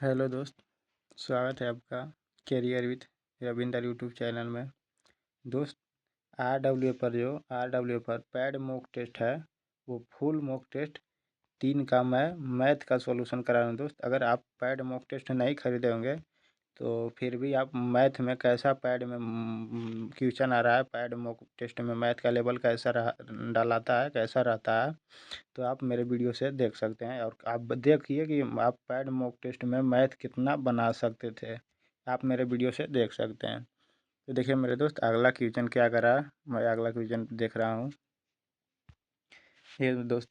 Hello दोस्त, स्वागत है आपका career with Ravinder YouTube channel में। दोस्त, आर डब्ल्यू पर पैड मॉक टेस्ट है, वो फुल मॉक टेस्ट 3 का मैं मैथ का सॉल्यूशन करा रहा हूँ। दोस्त, अगर आप पैड मॉक टेस्ट नहीं खरीदे होंगे तो फिर भी आप मैथ में कैसा पैड में क्वेश्चन आ रहा है, पैड मॉक टेस्ट में मैथ का लेवल कैसा डलाता है, कैसा रहता है, तो आप मेरे वीडियो से देख सकते हैं। और आप देखिए कि आप पैड मॉक टेस्ट में मैथ कितना बना सकते थे, आप मेरे वीडियो से देख सकते हैं। तो देखिए मेरे दोस्त, अगला क्वेश्चन क्या करा, मैं अगला क्वेश्चन देख रहा हूँ। ये दोस्त,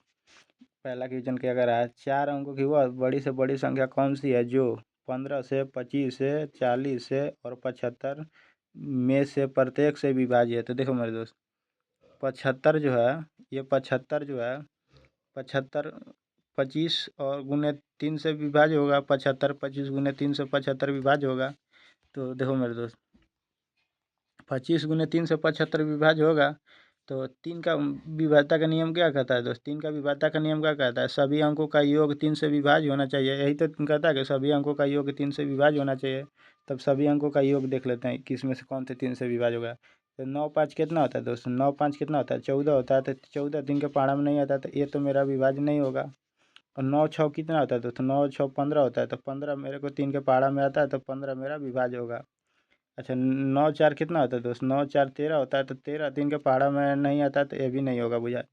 पहला क्वेश्चन क्या करा है, 4 अंकों की वह बड़ी से बड़ी संख्या कौन सी है जो 15 से, 25 से, 40 से और 75 में से प्रत्येक से विभाज्य है। तो देखो मेरे दोस्त, 75 जो है, ये 75 जो है, 75 25 और गुने 3 से विभाज्य होगा। 75 25 गुने 3 से 75 विभाज्य होगा। तो देखो मेरे दोस्त, 25 गुने 3 से 75 विभाज्य होगा। तो 3 का विभाज्यता का नियम क्या कहता है दोस्त? 3 का विभाज्यता का नियम क्या कहता है? सभी अंकों का योग 3 से विभाज्य होना चाहिए। यही तो कहता है कि सभी अंकों का योग 3 से विभाज्य होना चाहिए। तब सभी अंकों का योग देख लेते हैं, किस में से कौन से 3 से विभाज्य होगा। तो 9 5 कितना होता है दोस्त? 9 5 कितना होता है? 14 होता है। तो 14 3 के पहाड़ा में नहीं आता, तो ये तो मेरा विभाज्य नहीं होगा। और 9 6 कितना होता है दोस्त? 9 6 15 होता है। तो 15 मेरे को 3 के पहाड़ा में आता है, तो 15 मेरा विभाज्य होगा। अच्छा, 9 4 कितना होता है दोस्त? 9 4 13 होता है। तो 13 3 के पहाड़ा में नहीं आता, तो ये भी नहीं होगा बुझा।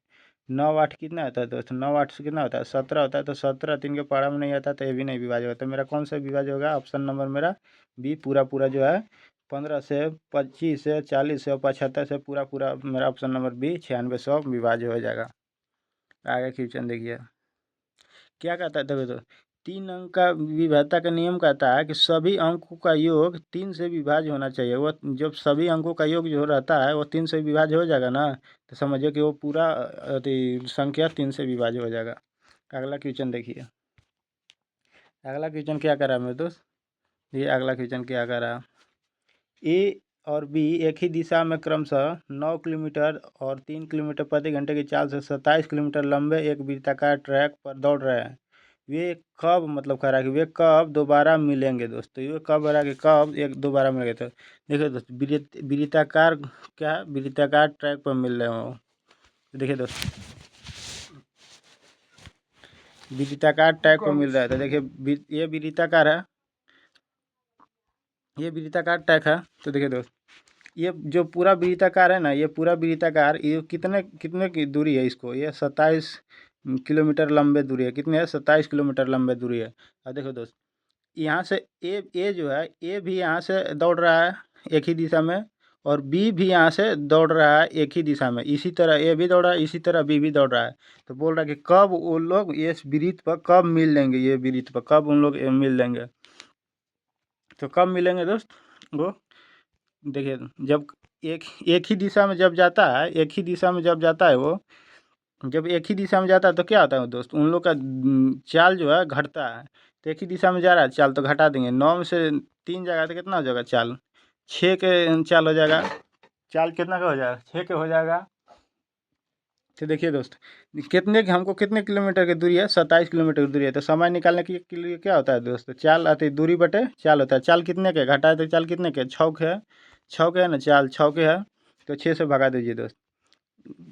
9 8 कितना होता है दोस्त? 9 8 से कितना होता है? 17 होता है। तो 17 3 के पहाड़ा में नहीं आता, तो ये भी नहीं विभाज्य होगा। तो मेरा कौन सा विभाज्य होगा? ऑप्शन नंबर मेरा बी, पूरा पूरा जो है 15 से, 25 से, 40 से और 75 से पूरा पूरा मेरा ऑप्शन नंबर बी 96 100 विभाज्य हो जाएगा। आगे क्वेश्चन देखिए क्या कहता है। देखो तो 3 अंक का विभाज्यता का नियम कहता है कि सभी अंकों का योग 3 से विभाज्य होना चाहिए। वो जब सभी अंकों का योग जो रहता है वो 3 से विभाज्य हो जाएगा ना, तो समझिए कि वो पूरा संख्या 3 से विभाज्य हो जाएगा। अगला क्वेश्चन देखिए, अगला क्वेश्चन क्या करा मेरे दोस्त? ये अगला क्वेश्चन क्या करा, ए और बी एक ही दिशा में क्रमशः 9 किलोमीटर और 3 किलोमीटर प्रति घंटे की चाल से 27 किलोमीटर लंबे एक वृत्ताकार ट्रैक पर दौड़ रहे हैं। वे कब, मतलब कह रहा है कि वे कब दोबारा मिलेंगे दोस्तों? ये कब रहा कि कब एक दोबारा मिलेंगे? तो देखिए दोस्त, वृत्ताकार क्या है? वृत्ताकार ट्रैक पर मिल रहे हो। तो देखिए दोस्त, वृत्ताकार ट्रैक पर मिल रहा है। तो देखिए ये वृत्ताकार है, ये वृत्ताकार ट्रैक है। तो देखिए दोस्त, ये जो पूरा वृत्ताकार है ना, ये पूरा वृत्ताकार ये कितने कितने की दूरी है इसको? ये 27 किलोमीटर लंबे दूरी है। कितने है? 27 किलोमीटर लंबे दूरी है। और देखो दोस्त, यहाँ से ए जो है, ए भी यहाँ से दौड़ रहा है एक ही दिशा में, और बी भी यहाँ से दौड़ रहा है एक ही दिशा में। इसी तरह ए भी दौड़ रहा है, इसी तरह बी भी दौड़ रहा है। तो बोल रहा है कि कब वो लोग इस वृत्त पर कब मिल लेंगे, ये वृत्त पर कब उन लोग मिल लेंगे। तो कब मिलेंगे दोस्त वो? देखिए, जब एक ही दिशा में जब जाता है, एक ही दिशा में जब जाता है वो, जब एक ही दिशा में जाता है तो क्या होता है दोस्त? उन लोग का चाल जो है घटता है। तो एक ही दिशा में जा रहा है, चाल तो घटा देंगे। 9 में से 3 जाएगा तो कितना हो जाएगा चाल? 6 के चाल हो जाएगा। चाल कितना का हो जाएगा? 6 के हो जाएगा। तो देखिए दोस्त, हमको कितने किलोमीटर की दूरी है? 27 किलोमीटर की दूरी है। तो समय निकालने के लिए क्या होता है दोस्त? चाल आती है, दूरी बटे चाल होता है। चाल कितने के घटाए तो चाल कितने के? 6 के है, 6 के है ना, चाल 6 के है। तो 6 से भगा दीजिए दोस्त।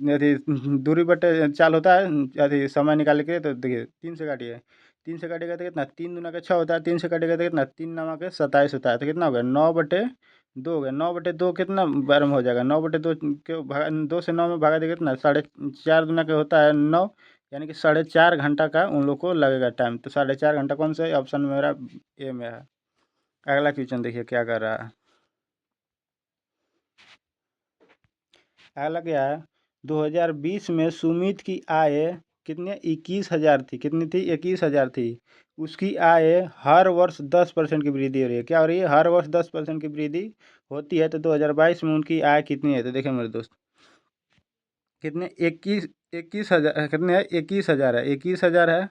यदि दूरी बटे चाल होता है, यदि समय निकालने के लिए, तो देखिए 3 से काटिए। 3 से काटेगा तो कितना? 3 दूना का 6 होता है। 3 से काटेगा तो कितना? 3 नवा के 27 होता है। तो कितना हो गया? 9/2 हो गया। 9/2 कितना बार में हो जाएगा? 9/2 के भागा, 2 से 9 में भागा देगा कितना? 4.5 दूना के होता है 9, यानी कि 4.5 घंटा का उन लोग को लगेगा टाइम। तो 4.5 घंटा कौन सा है? ऑप्शन मेरा ए में है। अगला क्वेश्चन देखिए क्या कर रहा है। अगला क्या है, 2020 में सुमित की आय कितने? 21,000 थी। कितनी थी? 21,000 थी। उसकी आय हर वर्ष 10% की वृद्धि हो रही है। क्या हो रही है? हर वर्ष 10% की वृद्धि होती है। तो 2022 में उनकी आय कितनी है? तो देखिए मेरे दोस्त, कितने? 21,000 कितने है? 21,000 है। 21,000 है।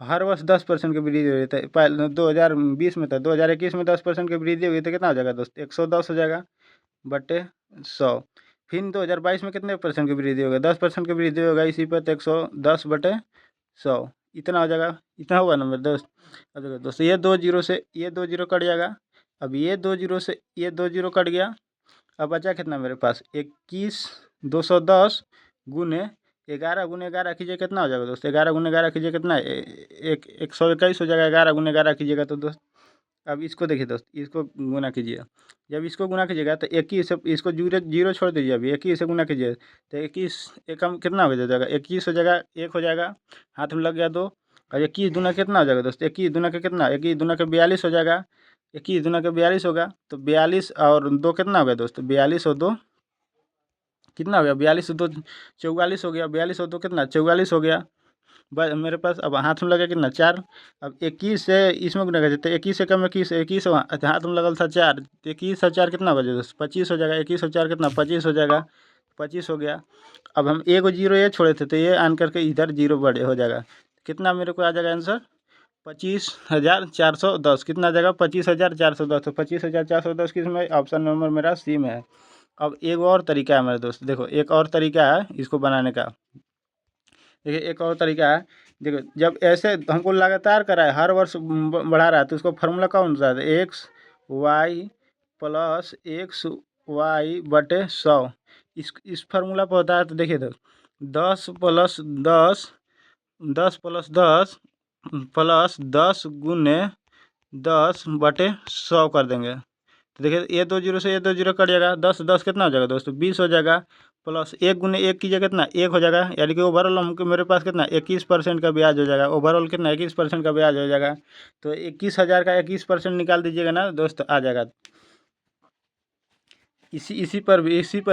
हर वर्ष 10% की वृद्धि हो रही है। पहले 2020 में था, 2021 में 10% की वृद्धि हुई तो कितना हो जाएगा दोस्त? 110 हो जाएगा बटे 100। फिर 2022 में कितने परसेंट की वृद्धि होगा? 10% की वृद्धि होगा इसी पर, तो 110 बटे 100। इतना हो जाएगा, इतना होगा ना मेरे दोस्त। अब देखो दोस्त, ये 2 जीरो से ये 2 जीरो कट जाएगा। अब ये 2 जीरो से ये 2 जीरो कट गया। अब बचा कितना मेरे पास, 21,210 गुने 11 कीजिए, कितना हो जाएगा दोस्त, 11 × 11 कीजिए कितना है, एक 121 हो जाएगा। 11 × 11 कीजिएगा तो दोस्त, अब इसको देखिए दोस्त, इसको गुना कीजिए। जब इसको गुना कीजिएगा तो 21 से इसको जीरो जीरो छोड़ दीजिए, अभी 21 से गुना कीजिए तो 21 एकम कितना हो जाएगा, 21 हो जाएगा, 1 हो जाएगा, हाथ में लग गया 2। और 21 दूना कितना हो जाएगा दोस्त, 21 दूना का कितना, 21 दूना का 42 हो जाएगा। 21 दूना का 42 होगा, तो 42 और 2 कितना हो गया दोस्त, 42 और 2 कितना हो गया, 42 और 2 44 हो गया, 42 और 2 कितना 44 हो गया। बस मेरे पास अब हाथ में लगा कितना 4। अब 21 से इसमें गुना कर देते, 21 से कम 21, 21 हाथ में लगल था 4, 21 और 4 कितना बचे दोस्त, 25 हो जाएगा। 21 और 4 कितना 25 हो जाएगा, 25 हो गया। अब हम एक जीरो ये छोड़े थे, तो ये आन करके इधर जीरो बड़े हो जाएगा। कितना मेरे को आ जाएगा आंसर, 25,410। कितना आ जाएगा, 25,410। तो 25,410 किस में, ऑप्शन नंबर मेरा सी में है। अब एक और तरीका है मेरे दोस्त, देखो एक और तरीका है इसको बनाने का। देखिए एक और तरीका है, देखो जब ऐसे हमको लगातार करा है, हर वर्ष बढ़ा रहा है, तो उसको फार्मूला कौन सा है, x y + x y/100। इस फार्मूला पर होता है। तो देखिए तो 10 + 10 10 गुने 10/100 कर देंगे। तो देखिए ये 2 जीरो से ये 2 जीरो कट जाएगा, 10 10 कितना हो जाएगा दोस्तों, 20 हो जाएगा। प्लस 1 गुने 1 कीजिए कितना, 1 हो जाएगा, यानी कि ओवरऑल हमको मेरे पास कितना 21% का ब्याज हो जाएगा। ओवरऑल कितना 21% का ब्याज हो जाएगा। तो 21,000 का 21% निकाल दीजिएगा ना दोस्त, आ जाएगा। इसी पर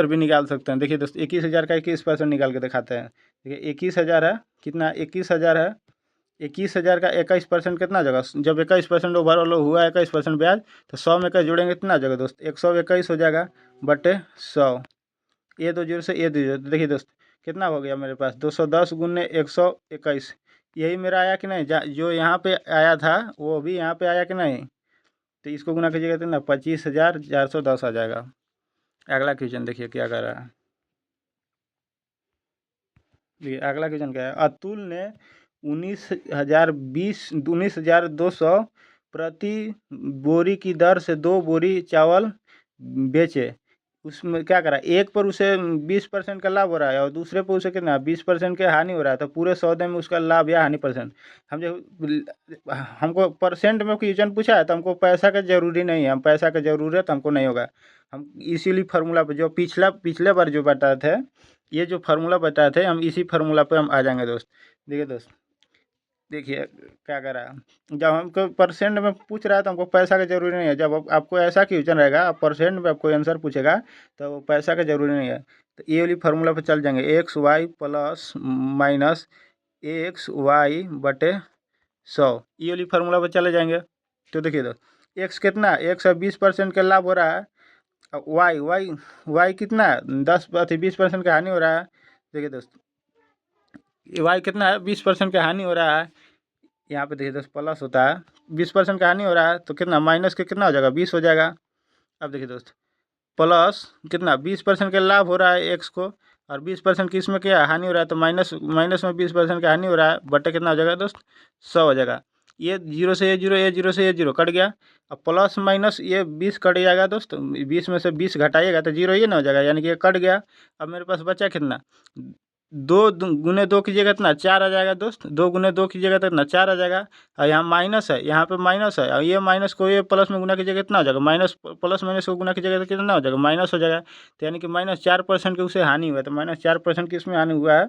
भी निकाल सकते हैं। देखिए दोस्त 21,000 का 21% निकाल के दिखाते हैं। देखिए 21,000 है, कितना 21,000 है, 21,000 का 21% कितना आ जाएगा, जब 21% ओवरऑल हुआ 21% ब्याज, तो 100 में 21 जोड़ेंगे कितना आ जाएगा दोस्त, 121 हो जाएगा बटे 100। ये 2 जीरो से ये 2 जीरो, तो देखिए दोस्त कितना हो गया मेरे पास, 210 गुने 121। यही मेरा आया कि नहीं, जो यहाँ पे आया था वो भी यहाँ पे आया कि नहीं। तो इसको गुना कीजिएगा तो ना 25,410 आ जाएगा। अगला क्वेश्चन देखिए क्या कर रहा है। देखिए अगला क्वेश्चन क्या है, अतुल ने 19,200 प्रति बोरी की दर से 2 बोरी चावल बेचे। उसमें क्या करा, एक पर उसे 20% का लाभ हो रहा है और दूसरे पर उसे कितना 20% का हानि हो रहा है। तो पूरे सौदे में उसका लाभ या हानि परसेंट, हम जो हमको परसेंट में क्वेश्चन पूछा है, तो हमको पैसा का ज़रूरी नहीं है, हम पैसा का ज़रूरत हमको नहीं होगा। हम इसीलिए फार्मूला पर जो पिछले बार जो बताए थे, ये जो फार्मूला बताए थे, हम इसी फार्मूला पे हम आ जाएंगे दोस्त। देखिए दोस्त, देखिए क्या कर रहा है, जब हमको परसेंट में पूछ रहा है तो हमको पैसा का ज़रूरी नहीं है। जब आपको ऐसा क्वेश्चन रहेगा, आप परसेंट में आपको आंसर पूछेगा, तो पैसा का ज़रूरी नहीं है। तो ये वाली फार्मूला पे चल जाएंगे, XY + -AXY/100, ये वाली फार्मूला पे चले जाएंगे। तो देखिए दोस्त एक्स कितना, 120% का लाभ हो रहा है, वाई वाई वाई कितना 20% का हानि हो रहा है। देखिए दोस्त वाई कितना है, 20% का हानि हो रहा है। यहाँ पे देखिए दोस्त प्लस होता है, 20% का हानि हो रहा है, तो कितना माइनस के कितना हो जाएगा, 20 हो जाएगा। अब देखिए दोस्त प्लस कितना 20% का लाभ हो रहा है एक्स को, और 20% की इसमें क्या हानि हो रहा है, तो माइनस माइनस में 20% का हानि हो रहा है, बटे कितना हो जाएगा दोस्त 100 हो जाएगा। ये जीरो से ये जीरो, ये जीरो से ये जीरो कट गया। अब प्लस माइनस ये 20 कट जाएगा दोस्त, 20 में से 20 घटाइएगा तो जीरो ये ना हो जाएगा, यानी कि ये कट गया। अब मेरे पास बचा कितना, गुने 2 कीजिएगा इतना 4 आ जाएगा दोस्त, 2 गुने 2 कीजिएगा तो इतना 4 आ जाएगा। और यहाँ माइनस है, यहाँ पे माइनस है, और ये माइनस को ये प्लस में गुना कीजिएगा कितना हो जाएगा, माइनस प्लस माइनस को गुना कीजिएगा तो कितना हो जाएगा, माइनस हो जाएगा। तो यानी कि -4% की उसे हानि हुआ है। तो -4% किस में हानि हुआ है,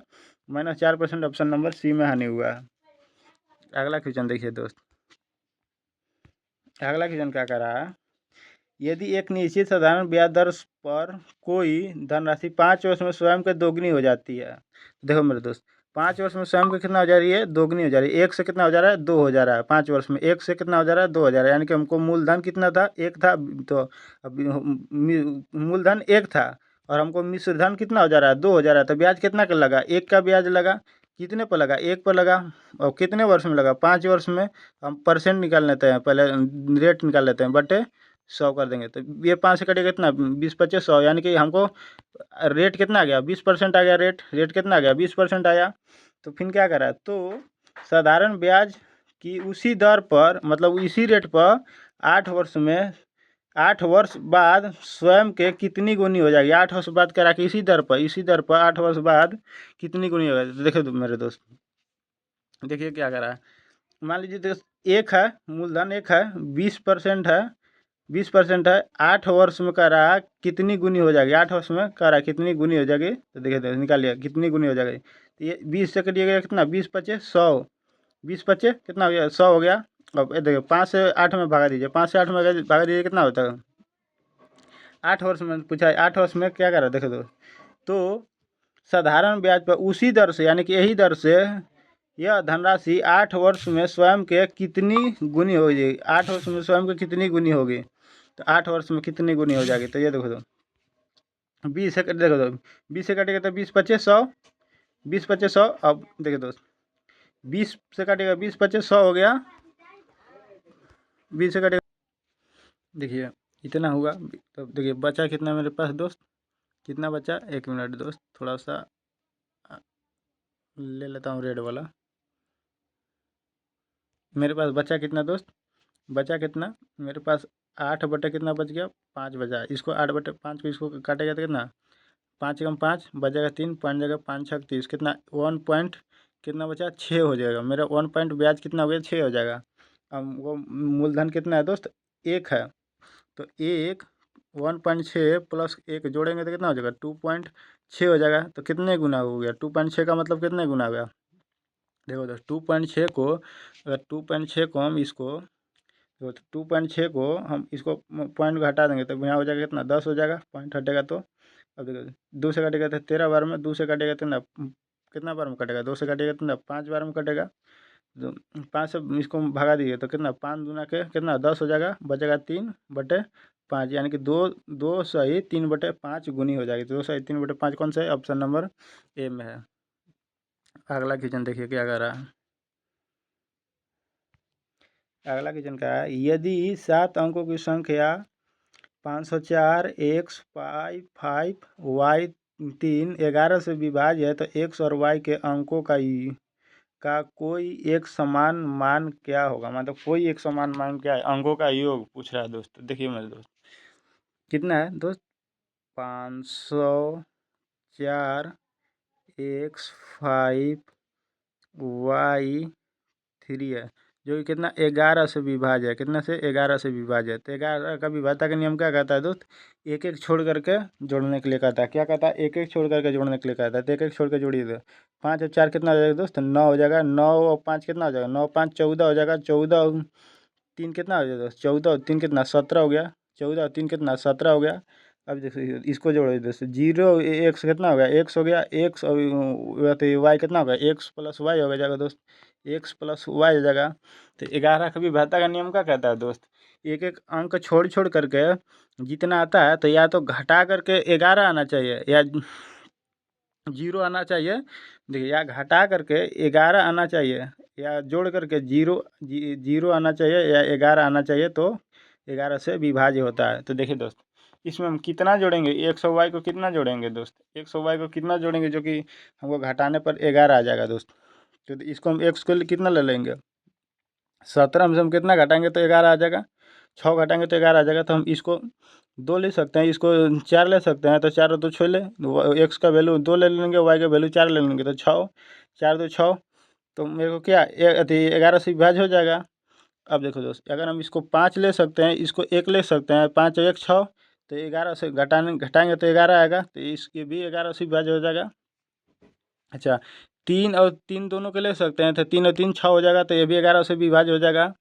-4% ऑप्शन नंबर सी में हानि हुआ है। अगला क्वेश्चन देखिए दोस्त, अगला क्वेश्चन क्या कर रहा है, यदि एक निश्चित साधारण ब्याज दर पर कोई धनराशि 5 वर्ष में स्वयं के दोगुनी हो जाती है। देखो मेरे दोस्त 5 वर्ष में स्वयं के कितना हो जा रही है, दोगुनी हो जा रही है। एक से कितना हो जा रहा है, 2 हो जा रहा है। 5 वर्ष में एक से कितना हो जा रहा है, 2 हो जा रहा है। यानी कि हमको मूलधन कितना था, 1 था, तो अब मूलधन 1 था, और हमको मिश्रधन कितना हो जा रहा है, 2 हो जा रहा है। तो ब्याज कितना का लगा, 1 का ब्याज लगा। कितने पर लगा, 1 पर लगा। और कितने वर्ष में लगा, 5 वर्ष में। हम परसेंट निकाल लेते हैं, पहले रेट निकाल लेते हैं, बटे 100 कर देंगे। तो ये 5 से कटेगा कितना, 20 25 100, यानी कि हमको रेट कितना आ गया, 20% आ गया। रेट कितना आ गया, 20% आया। तो फिर क्या करा, तो साधारण ब्याज की उसी दर पर मतलब इसी रेट पर 8 वर्ष बाद स्वयं के कितनी गुनी हो जाएगी। 8 वर्ष बाद करा के इसी दर पर 8 वर्ष बाद कितनी गुनी होगा। तो देखो मेरे दोस्त, देखिए क्या करा है। मान लीजिए दोस्त, एक है मूलधन, एक है 20% है, 20% है। 8 वर्ष में कह रहा है कितनी गुनी हो जाएगी। 8 वर्ष में कह रहा है कितनी गुनी हो जाएगी। तो देखिए तो निकालिए कितनी गुनी हो जाएगी। तो ये 20 से कटिएगा कितना, 20×5 = 100, 20×5 कितना हो गया, 100 हो गया। अब ये देखिए 5 से 8 में भागा दीजिए, 5 से 8 में भागा दीजिए, कितना होता है। 8 वर्ष में पूछा है, 8 वर्ष में क्या करा देखो तो साधारण ब्याज पर उसी दर से यानी कि यही दर से यह धनराशि 8 वर्ष में स्वयं के कितनी गुनी हो जाएगी। 8 वर्ष में स्वयं के कितनी गुनी होगी। तो 8 वर्ष में कितनी गुनी हो जाएगी। तो ये देखो तो 20 से देखो तो 20 से कटेगा तो 20×5 = 100, 20×5 = 100। अब देखिए दोस्त, 20 से काटेगा 20×5 = 100 हो गया। 20 से काटेगा, देखिए इतना हुआ। तो देखिए बचा कितना मेरे पास दोस्त, कितना बचा। 1 मिनट दोस्त, थोड़ा सा ले लेता हूँ रेड वाला। मेरे पास बचा कितना दोस्त, बचा कितना मेरे पास 8 बटे कितना बच गया, 5 बचा। इसको 8/5 को इसको काटेगा तो कितना, 5 × 5 बचेगा 3, 5 जगह 5 × 6 = 30, कितना 1 पॉइंट कितना बचा, 6 हो जाएगा। मेरा 1 पॉइंट ब्याज कितना हो गया, 6 हो जाएगा। अब वो मूलधन कितना है दोस्त, 1 है। तो 1.6 प्लस 1 जोड़ेंगे तो कितना हो जाएगा, 2.6 हो जाएगा। तो कितने गुना हो गया, 2.6 का मतलब कितने गुना हो गया। देखो दोस्त 2.6 को, अगर 2.6 को हम इसको, तो 2.6 को हम इसको पॉइंट घटा देंगे तो यहाँ हो जाएगा कितना, 10 हो जाएगा। पॉइंट हटेगा तो अब देखो 2 से कटेगा तो 13 बार में, 2 से कटेगा तो ना कितना बार में कटेगा, 2 से कटेगा तो ना 5 बार में कटेगा। तो 5 से इसको भगा दिए तो कितना, 5 दूना के कितना 10 हो जाएगा, बचेगा 3/5, यानी कि 2 सही 3/5 गुनी हो जाएगी। 2 सही 3/5 कौन सा है, ऑप्शन नंबर ए में है। अगला क्वेश्चन देखिए क्या कर रहा है। अगला क्वेश्चन क्या है, यदि 7 अंकों की संख्या 504 x 5 y 3 11 से विभाज्य है तो x और y के अंकों का कोई एक समान मान क्या होगा। मतलब कोई एक समान मान क्या है, अंकों का योग पूछ रहा है दोस्त। देखिए मेरे दोस्त कितना है दोस्त, 504 x 5 y 3 है, जो कि कितना 11 से विभाज्य है। कितना से, 11 से विभाज्य है। तो 11 का विभाज्यता का नियम क्या कहता है दोस्त, एक एक छोड़ करके जोड़ने के लिए कहता है। क्या कहता है, एक एक छोड़ करके जोड़ने के लिए कहता है। तो एक एक छोड़ के जोड़िए तो 5 और 4 कितना हो जाएगा दोस्त, 9 हो जाएगा। 9 और 5 कितना हो जाएगा, 9 5 14 हो जाएगा। 14 और 3 कितना हो जाएगा दोस्त, 14 और 3 कितना 17 हो गया। 14 और 3 कितना 17 हो गया। अब देखिए इसको जोड़ो दोस्त, 0 x कितना हो गया, x हो गया। x और y कितना हो गया, x + y हो जाएगा दोस्त, x + y हो जाएगा। तो 11 का विभाज्यता का नियम क्या कहता है दोस्त, एक एक अंक छोड़ छोड़ करके जितना आता है तो या तो घटा करके 11 आना चाहिए या 0 आना चाहिए। देखिए या घटा करके 11 आना चाहिए या जोड़ करके 0 आना चाहिए या 11 आना चाहिए, तो 11 से विभाज्य होता है। तो देखिए दोस्त इसमें हम कितना जोड़ेंगे, 100y को कितना जोड़ेंगे दोस्त, 100y को कितना जोड़ेंगे जो कि हमको घटाने पर 11 आ जाएगा दोस्त। तो इसको हम x को कितना ले लेंगे, 17 में से हम कितना घटाएंगे तो 11 आ जाएगा। 6 घटाएंगे तो 11 आ जाएगा। तो हम इसको 2 ले सकते हैं, इसको 4 ले सकते हैं। तो 4 और 2 6 ले, x का वैल्यू 2 ले लेंगे, y का वैल्यू 4 ले लेंगे। तो 6 4 2 6, तो मेरे को क्या 11 से विभाज्य हो जाएगा। अब देखो दोस्त अगर हम इसको 5 ले सकते हैं, इसको 1 ले सकते हैं, 5 और 1 6, तो 11 से घटाएंगे तो 11 आएगा। तो इसके भी 11 से विभाज्य हो जाएगा। अच्छा 3 और 3 दोनों के ले सकते हैं, तो 3 और 3 6 हो जाएगा। तो ये भी 11 से विभाज्य हो जाएगा।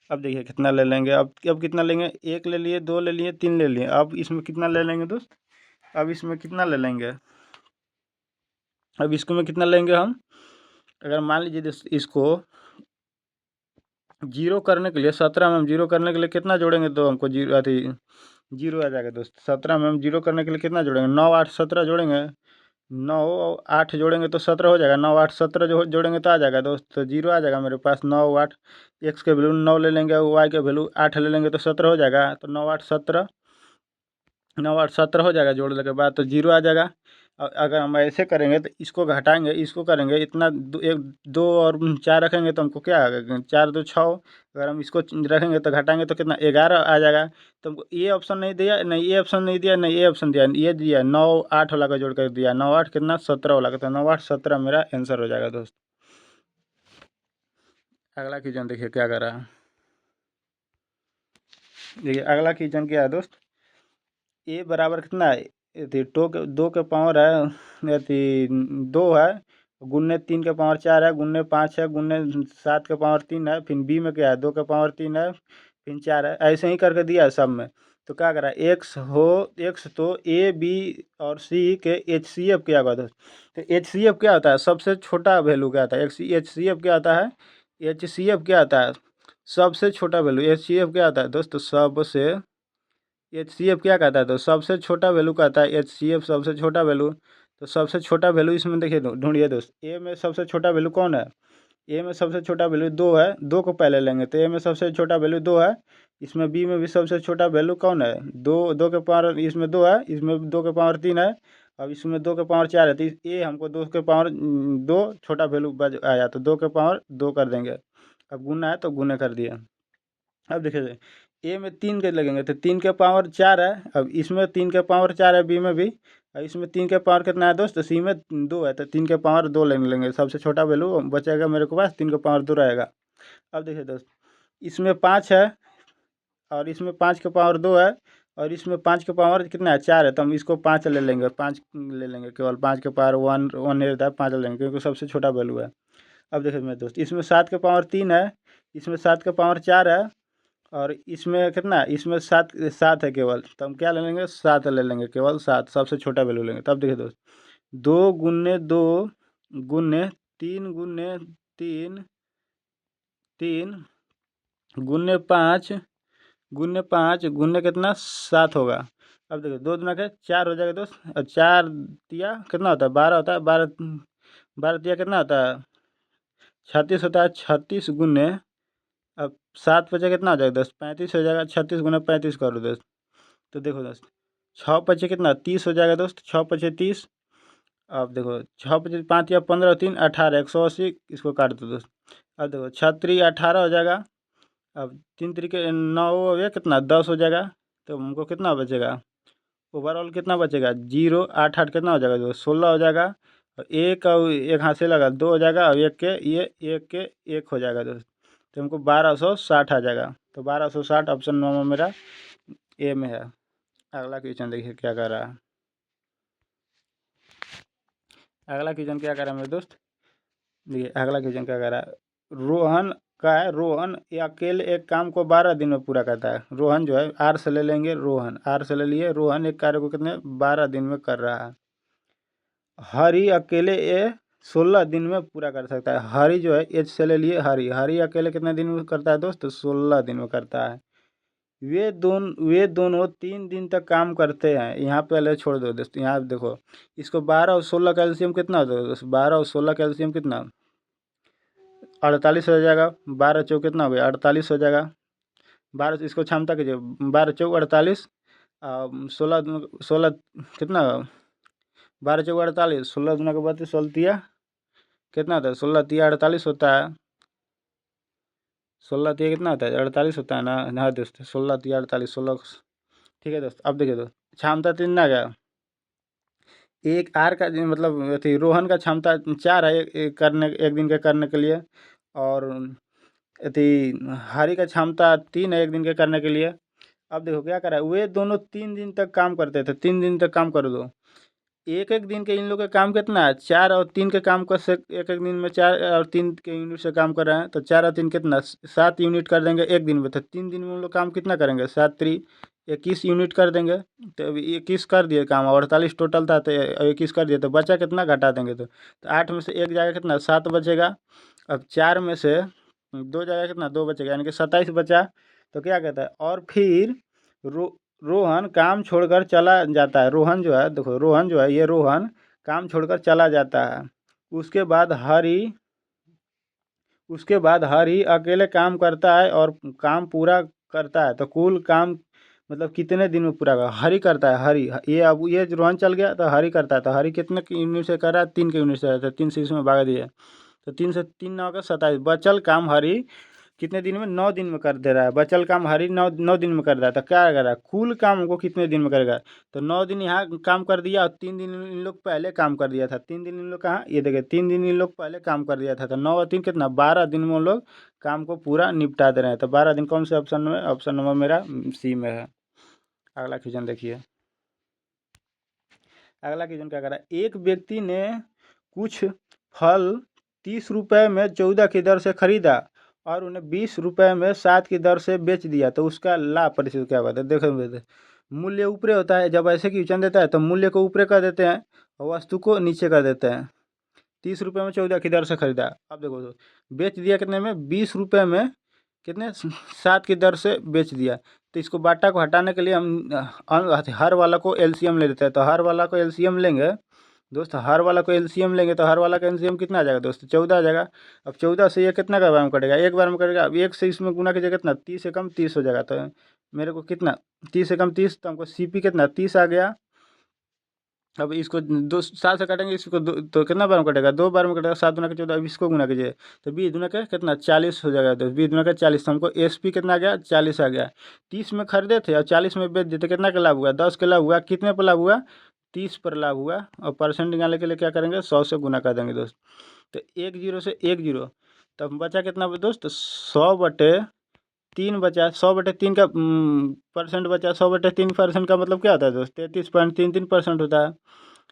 अब देखिए कितना ले लेंगे, अब कितना लेंगे, 1 ले लिए, 2 ले लिए, 3 ले लिए। अब इसमें कितना ले लेंगे दोस्त, अब इसमें कितना ले लेंगे, अब इसको में कितना लेंगे हम। अगर मान लीजिए दोस्त इसको 0 करने के लिए, 17 में हम 0 करने के लिए कितना जोड़ेंगे तो हमको 0 आ जाएगा दोस्त। 17 में हम 0 करने के लिए कितना जोड़ेंगे, 9 8 17 जोड़ेंगे, 9 और 8 जोड़ेंगे तो 17 हो जाएगा। 9 8 17 जो जोड़ेंगे तो आ जाएगा दोस्त। तो 0 आ जाएगा मेरे पास। 9 8 x के वैल्यू 9 ले लेंगे और y के वैल्यू 8 ले लेंगे तो 17 हो जाएगा। तो 9 8 17 हो जाएगा, जोड़ने के बाद तो 0 आ जाएगा। अगर हम ऐसे करेंगे तो इसको घटाएंगे, इसको करेंगे इतना, एक दो और चार रखेंगे तो हमको क्या आएगा, चार दो छः। अगर हम इसको रखेंगे तो घटाएंगे तो कितना, 11 आ जाएगा। तो हमको ये ऑप्शन नहीं दिया, नहीं ये ऑप्शन नहीं दिया, नहीं ये ऑप्शन दिया, ये दिया 9 8 वाला का जोड़ कर दिया, 9 8 कितना 17 वाला का, तो 9 8 17 मेरा आंसर हो जाएगा दोस्त। अगला क्वेश्चन देखिए क्या कर रहा है। देखिए अगला क्वेश्चन क्या है दोस्त, ए बराबर कितना है, यदि दो के पावर है, यदि 2 है, गुन्ने 3 के पावर 4 है, गुन्ने 5 है, गुन्ने 7 के पावर 3 है, फिर बी में क्या है 2 के पावर 3 है, फिर 4 है, ऐसे ही करके दिया है सब में। तो क्या करा, एक्स तो ए बी और सी के एच सी एफ क्या होगा दोस्त। तो एच सी एफ क्या होता है, सबसे छोटा वैल्यू क्या होता है, एच सी एफ क्या होता है, एच सी एफ क्या होता है, सबसे छोटा वैल्यू। एच सी एफ क्या होता है दोस्त, सबसे, एच सी एफ क्या कहता है, तो सबसे छोटा वैल्यू कहता है एच सी एफ, सबसे छोटा वैल्यू। तो सबसे छोटा वैल्यू इसमें देखिए, ढूंढिए दोस्त, ए में सबसे छोटा वैल्यू कौन है, ए में सबसे छोटा वैल्यू 2 है, 2 को पहले लेंगे तो ए में सबसे छोटा वैल्यू 2 है। इसमें बी में भी सबसे छोटा वैल्यू कौन है, 2, 2 के पावर इसमें 2 है, इसमें 2 के पावर 3 है, अब इसमें 2 के पावर 4 है, तो ए हमको 2 के पावर 2 छोटा वैल्यू बच आया, तो 2 के पावर 2 कर देंगे। अब गुना है तो गुने कर दिया। अब देखिए ए में 3 के लगेंगे तो 3 के पावर 4 है, अब इसमें 3 के पावर 4 है, बी में भी, और इसमें 3 के पावर कितना है दोस्त, सी में 2 है, तो 3 के पावर 2 लेंगे, सबसे छोटा वैल्यू बचेगा मेरे को पास 3 के पावर 2 रहेगा। अब देखिए दोस्त, इसमें 5 है, और इसमें 5 के पावर 2 है, और इसमें 5 के पावर कितना है 4 है, तो हम इसको 5 ले लेंगे, 5 ले लेंगे, केवल 5 के पावर वन वन नहीं रहता है, 5 ले लेंगे क्योंकि सबसे छोटा वैल्यू है। अब देखिए मेरे दोस्त, इसमें 7 के पावर 3 है, इसमें 7 के पावर 4 है, और इसमें कितना, इसमें 7 7 है केवल, तो हम क्या ले लेंगे 7 ले लेंगे, केवल 7 सबसे छोटा वैल्यू लेंगे। तब देखिए दोस्त, 2 गुन्ने 2 गुन्ने 3 गुन्ने 3 3 गुन्ने 5 गुन्ने 5 गुन्ने कितना 7 होगा। अब देखिए 2 दूना के 4 हो जाएगा दोस्त, और 4 तिया कितना होता है 12 होता है, 12 12 तिया कितना होता है 36 होता है, 36 गुन्ने, अब 7 बचे कितना हो जाएगा दोस्त 35 हो जाएगा, 36 गुना 35 करो दोस्त। तो देखो दोस्त, 6 पचे कितना 30 हो जाएगा दोस्त, 6 पचे 30। अब देखो 6 पचे 5 या 15 3 18 180, इसको काट दो दोस्त। अब देखो 6 18 हो जाएगा, अब 3 तरीके 9 हो गया, कितना 10 हो जाएगा, तो हमको कितना बचेगा, ओवरऑल कितना बचेगा 0 8 8 कितना हो जाएगा दोस्त 16 हो जाएगा, और एक हाथ से लगा 2 हो जाएगा, और एक के ये एक के एक हो जाएगा दोस्त, तो हमको 1260 आ जाएगा। तो 1260 ऑप्शन नंबर मेरा ए में है। अगला क्वेश्चन देखिए क्या कर रहा है। अगला क्वेश्चन क्या कर रहा है मेरे दोस्त, देखिए अगला क्वेश्चन क्या कर रहा है, रोहन का है, रोहन ये अकेले एक काम को 12 दिन में पूरा करता है। रोहन जो है, आर से ले लेंगे, रोहन आर से ले लिए, रोहन एक कार्य को कितने 12 दिन में कर रहा है। हरी अकेले ये 16 दिन में पूरा कर सकता है। हरी जो है एच से ले लिए, हरी हरी अकेले कितने दिन में करता है दोस्त, 16 दिन में करता है। वे दोनों 3 दिन तक काम करते हैं। यहाँ पहले छोड़ दो दोस्त, यहाँ देखो, इसको 12 और 16 का एलसीएम कितना होता है दोस्त, 12 और 16 का एलसीएम कितना 48 हो जाएगा, 12 चौक कितना हो गया 48 हो जाएगा, 12 इसको क्षमता कीजिए, 12 चौक 48, 16 16 कितना, 12 चौक 48, 16 दूना के 32, 16 तिया कितना होता है, 16 तिया 48 होता है, 16 तिया कितना होता है 48 होता है ना, हाँ दोस्त 16 तिया 48 16, ठीक है दोस्त। अब देखिए दोस्त, क्षमता 3 ना गया, एक आर का मतलब अथी रोहन का क्षमता 4 है करने एक दिन के करने के लिए, और अथी हरी का क्षमता 3 है एक दिन के करने के लिए। अब देखो क्या करा है, वे दोनों 3 दिन तक काम करते थे, 3 दिन तक काम कर दो, एक एक दिन के इन लोग का काम कितना है 4 और 3 के काम कर से एक एक दिन में 4 और 3 के यूनिट से काम कर रहे हैं, तो 4 और 3 कितना 7 यूनिट कर देंगे एक दिन में, तो 3 दिन में उन लोग काम कितना करेंगे 7 3 21 यूनिट कर देंगे। तो अभी 21 कर दिए काम, 48 टोटल था तो 21 कर दिए, तो बचा कितना घटा देंगे, तो 8 में से एक जाएगा कितना 7 बचेगा, अब 4 में से 2 जाएगा कितना 2 बचेगा, यानी कि 27 बचा। तो क्या कहता है, और फिर रो रोहन काम छोड़कर चला जाता है। रोहन जो है देखो, रोहन जो है ये रोहन काम छोड़कर चला जाता है। उसके बाद हरी उसके बाद हरी अकेले काम करता है और काम पूरा करता है, तो कुल काम मतलब कितने दिन में पूरा होगा। हरी करता है हरी, ये अब ये जो रोहन चल गया तो हरी करता है, तो हरी कितने के यूनिट से कर रहा है, 3 के यूनिट से है, तो 3 से इसमें भागा दिया, तो 3 से 3 9 का 27, बचल काम हरी कितने दिन में, 9 दिन में कर दे रहा है। बचल काम हरी 9 दिन में कर रहा है, तो क्या कर रहा है, कुल काम हमको कितने दिन में करेगा, तो 9 दिन यहाँ काम कर दिया और 3 दिन इन लोग पहले काम कर दिया था। 3 दिन इन लोग कहाँ, ये देखिए 3 दिन इन लोग पहले काम कर दिया था, तो 9 और 3 कितना, 12 दिन में वो लोग काम को पूरा निपटा दे रहे हैं। तो 12 दिन कौन से ऑप्शन में, ऑप्शन नंबर मेरा सी में है। अगला क्वेश्चन देखिए, अगला क्वेश्चन क्या कर रहा है, एक व्यक्ति ने कुछ फल 30 रुपये में 14 की दर से खरीदा और उन्हें 20 रुपये में 7 की दर से बेच दिया, तो उसका लाभ प्रतिशत क्या होता है। देखो मूल्य ऊपरे होता है, जब ऐसे क्वेश्चन देता है तो मूल्य को ऊपरे कर देते हैं और वस्तु को नीचे कर देते हैं। 30 रुपये में 14 की दर से खरीदा, अब देखो तो बेच दिया कितने में, 20 रुपये में कितने, 7 की दर से बेच दिया। तो इसको बाटा को हटाने के लिए हम हर वाला को एलसीएम ले लेते हैं, तो हर वाला को एलसीएम लेंगे दोस्त, हर वाला को एलसीएम लेंगे तो हर वाला का एलसीएम कितना आ जाएगा दोस्त, 14 आ जाएगा। अब 14 से ये कितना का बार में कटेगा, एक बार में कटेगा। अब एक से इसमें गुना कीजिए कितना, 30 से कम 30 हो जाएगा, तो मेरे को कितना, 30 से कम 30, तो हमको सीपी कितना 30 आ गया। अब इसको 7 से काटेंगे, इसको तो कितना बार में कटेगा, 2 बार में कटेगा, 7 दूना के 14। अब इसको गुना कीजिए तो 20 दूना के कितना 40 हो जाएगा, तो 20 दूना के 40, तो हमको एसपी कितना आ गया, 40 आ गया। 30 में खरीदे थे और 40 में बेच दिए, तो कितना का लाभ हुआ, 10 का लाभ हुआ। कितने पर लाभ हुआ, 30 पर लाभ हुआ। और परसेंट निकालने के लिए क्या करेंगे, 100 से गुना कर देंगे दोस्त। तो 1 जीरो से 1 जीरो, तब बचा कितना दोस्त, 100/3 बचा। 100/3 का परसेंट बचा, 100/3% का मतलब क्या होता है दोस्त, 33.33% होता है।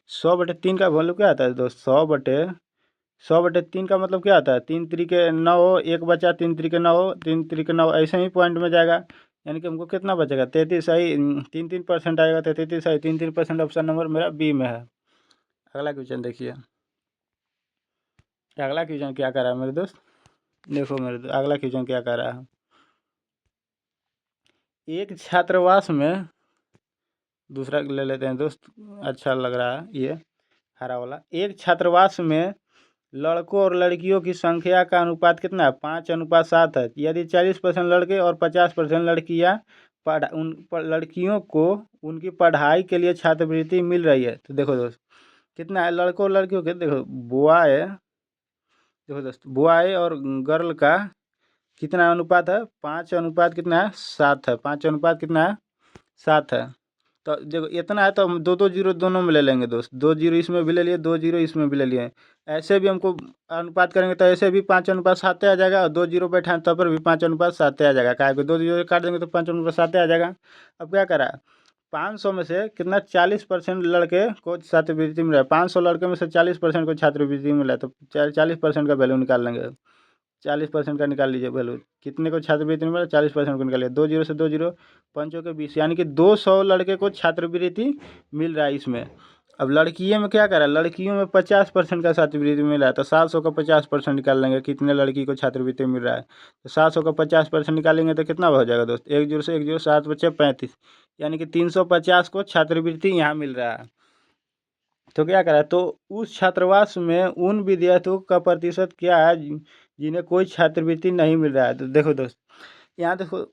100/3 का वैल्यू क्या आता है दोस्त, 100/3 का मतलब क्या आता है, 3 3 9 हो, एक बचा, 3 3 9 हो, 3 3 9 ऐसे ही पॉइंट में जाएगा। यानी कि हमको कितना बचेगा, 33 सही, 3% आएगा, तो 33 सही 3% ऑप्शन नंबर मेरा बी में है। अगला क्वेश्चन देखिए, अगला क्वेश्चन क्या कर रहा है मेरे दोस्त, देखो मेरे दोस्त अगला क्वेश्चन क्या कर रहा है। एक छात्रावास में, दूसरा ले लेते हैं दोस्त, अच्छा लग रहा है ये हरा वाला। एक छात्रावास में लड़कों और लड़कियों की संख्या का अनुपात कितना है, 5:7 है। यदि 40% लड़के और 50% लड़कियां लड़कियों को उनकी पढ़ाई के लिए छात्रवृत्ति मिल रही है, तो देखो दोस्त कितना है, लड़कों और लड़कियों के, देखो बॉय, देखो दोस्त बॉय और गर्ल का कितना अनुपात है, 5 अनुपात कितना है, 7 है। 5 अनुपात कितना है, 7 है। तो देखो इतना है, तो हम 2 2 जीरो दोनों में ले लेंगे दोस्त, 2 जीरो इसमें भी ले लिए, 2 जीरो इसमें भी ले लिए। ऐसे भी हमको अनुपात करेंगे तो ऐसे भी 5:7 आ जाएगा, और 2 जीरो बैठा तब पर भी 5:7 आ जाएगा। क्या 2 जीरो काट देंगे तो 5:7 आ जाएगा। अब क्या करा, 500 में से कितना, 40% लड़के को छात्रवृत्ति मिल रहा है। 500 लड़के में से 40% को छात्रवृत्ति मिला है, तो 40% का वैल्यू निकाल लेंगे। 40% का निकाल लीजिए वैल्यू, कितने को छात्रवृत्ति मिला, 40% को निकालिए। 2 जीरो से 2 जीरो, 5 के 20, यानी कि 200 लड़के को छात्रवृत्ति मिल रहा है इसमें। अब लड़कियों में क्या करा, लड़कियों में 50% का छात्रवृत्ति मिल रहा है, तो 700 का 50% निकाल लेंगे, कितने लड़की को छात्रवृत्ति मिल रहा है। तो 700 का 50% निकालेंगे तो कितना हो जाएगा दोस्त, 1 जीरो से 1 जीरो, 7 बचे 35, यानी कि 350 को छात्रवृत्ति यहाँ मिल रहा है। तो क्या करा, तो उस छात्रावास में उन विद्यार्थियों का प्रतिशत क्या है जिन्हें कोई छात्रवृत्ति नहीं मिल रहा है। तो देखो दोस्त, यहाँ देखो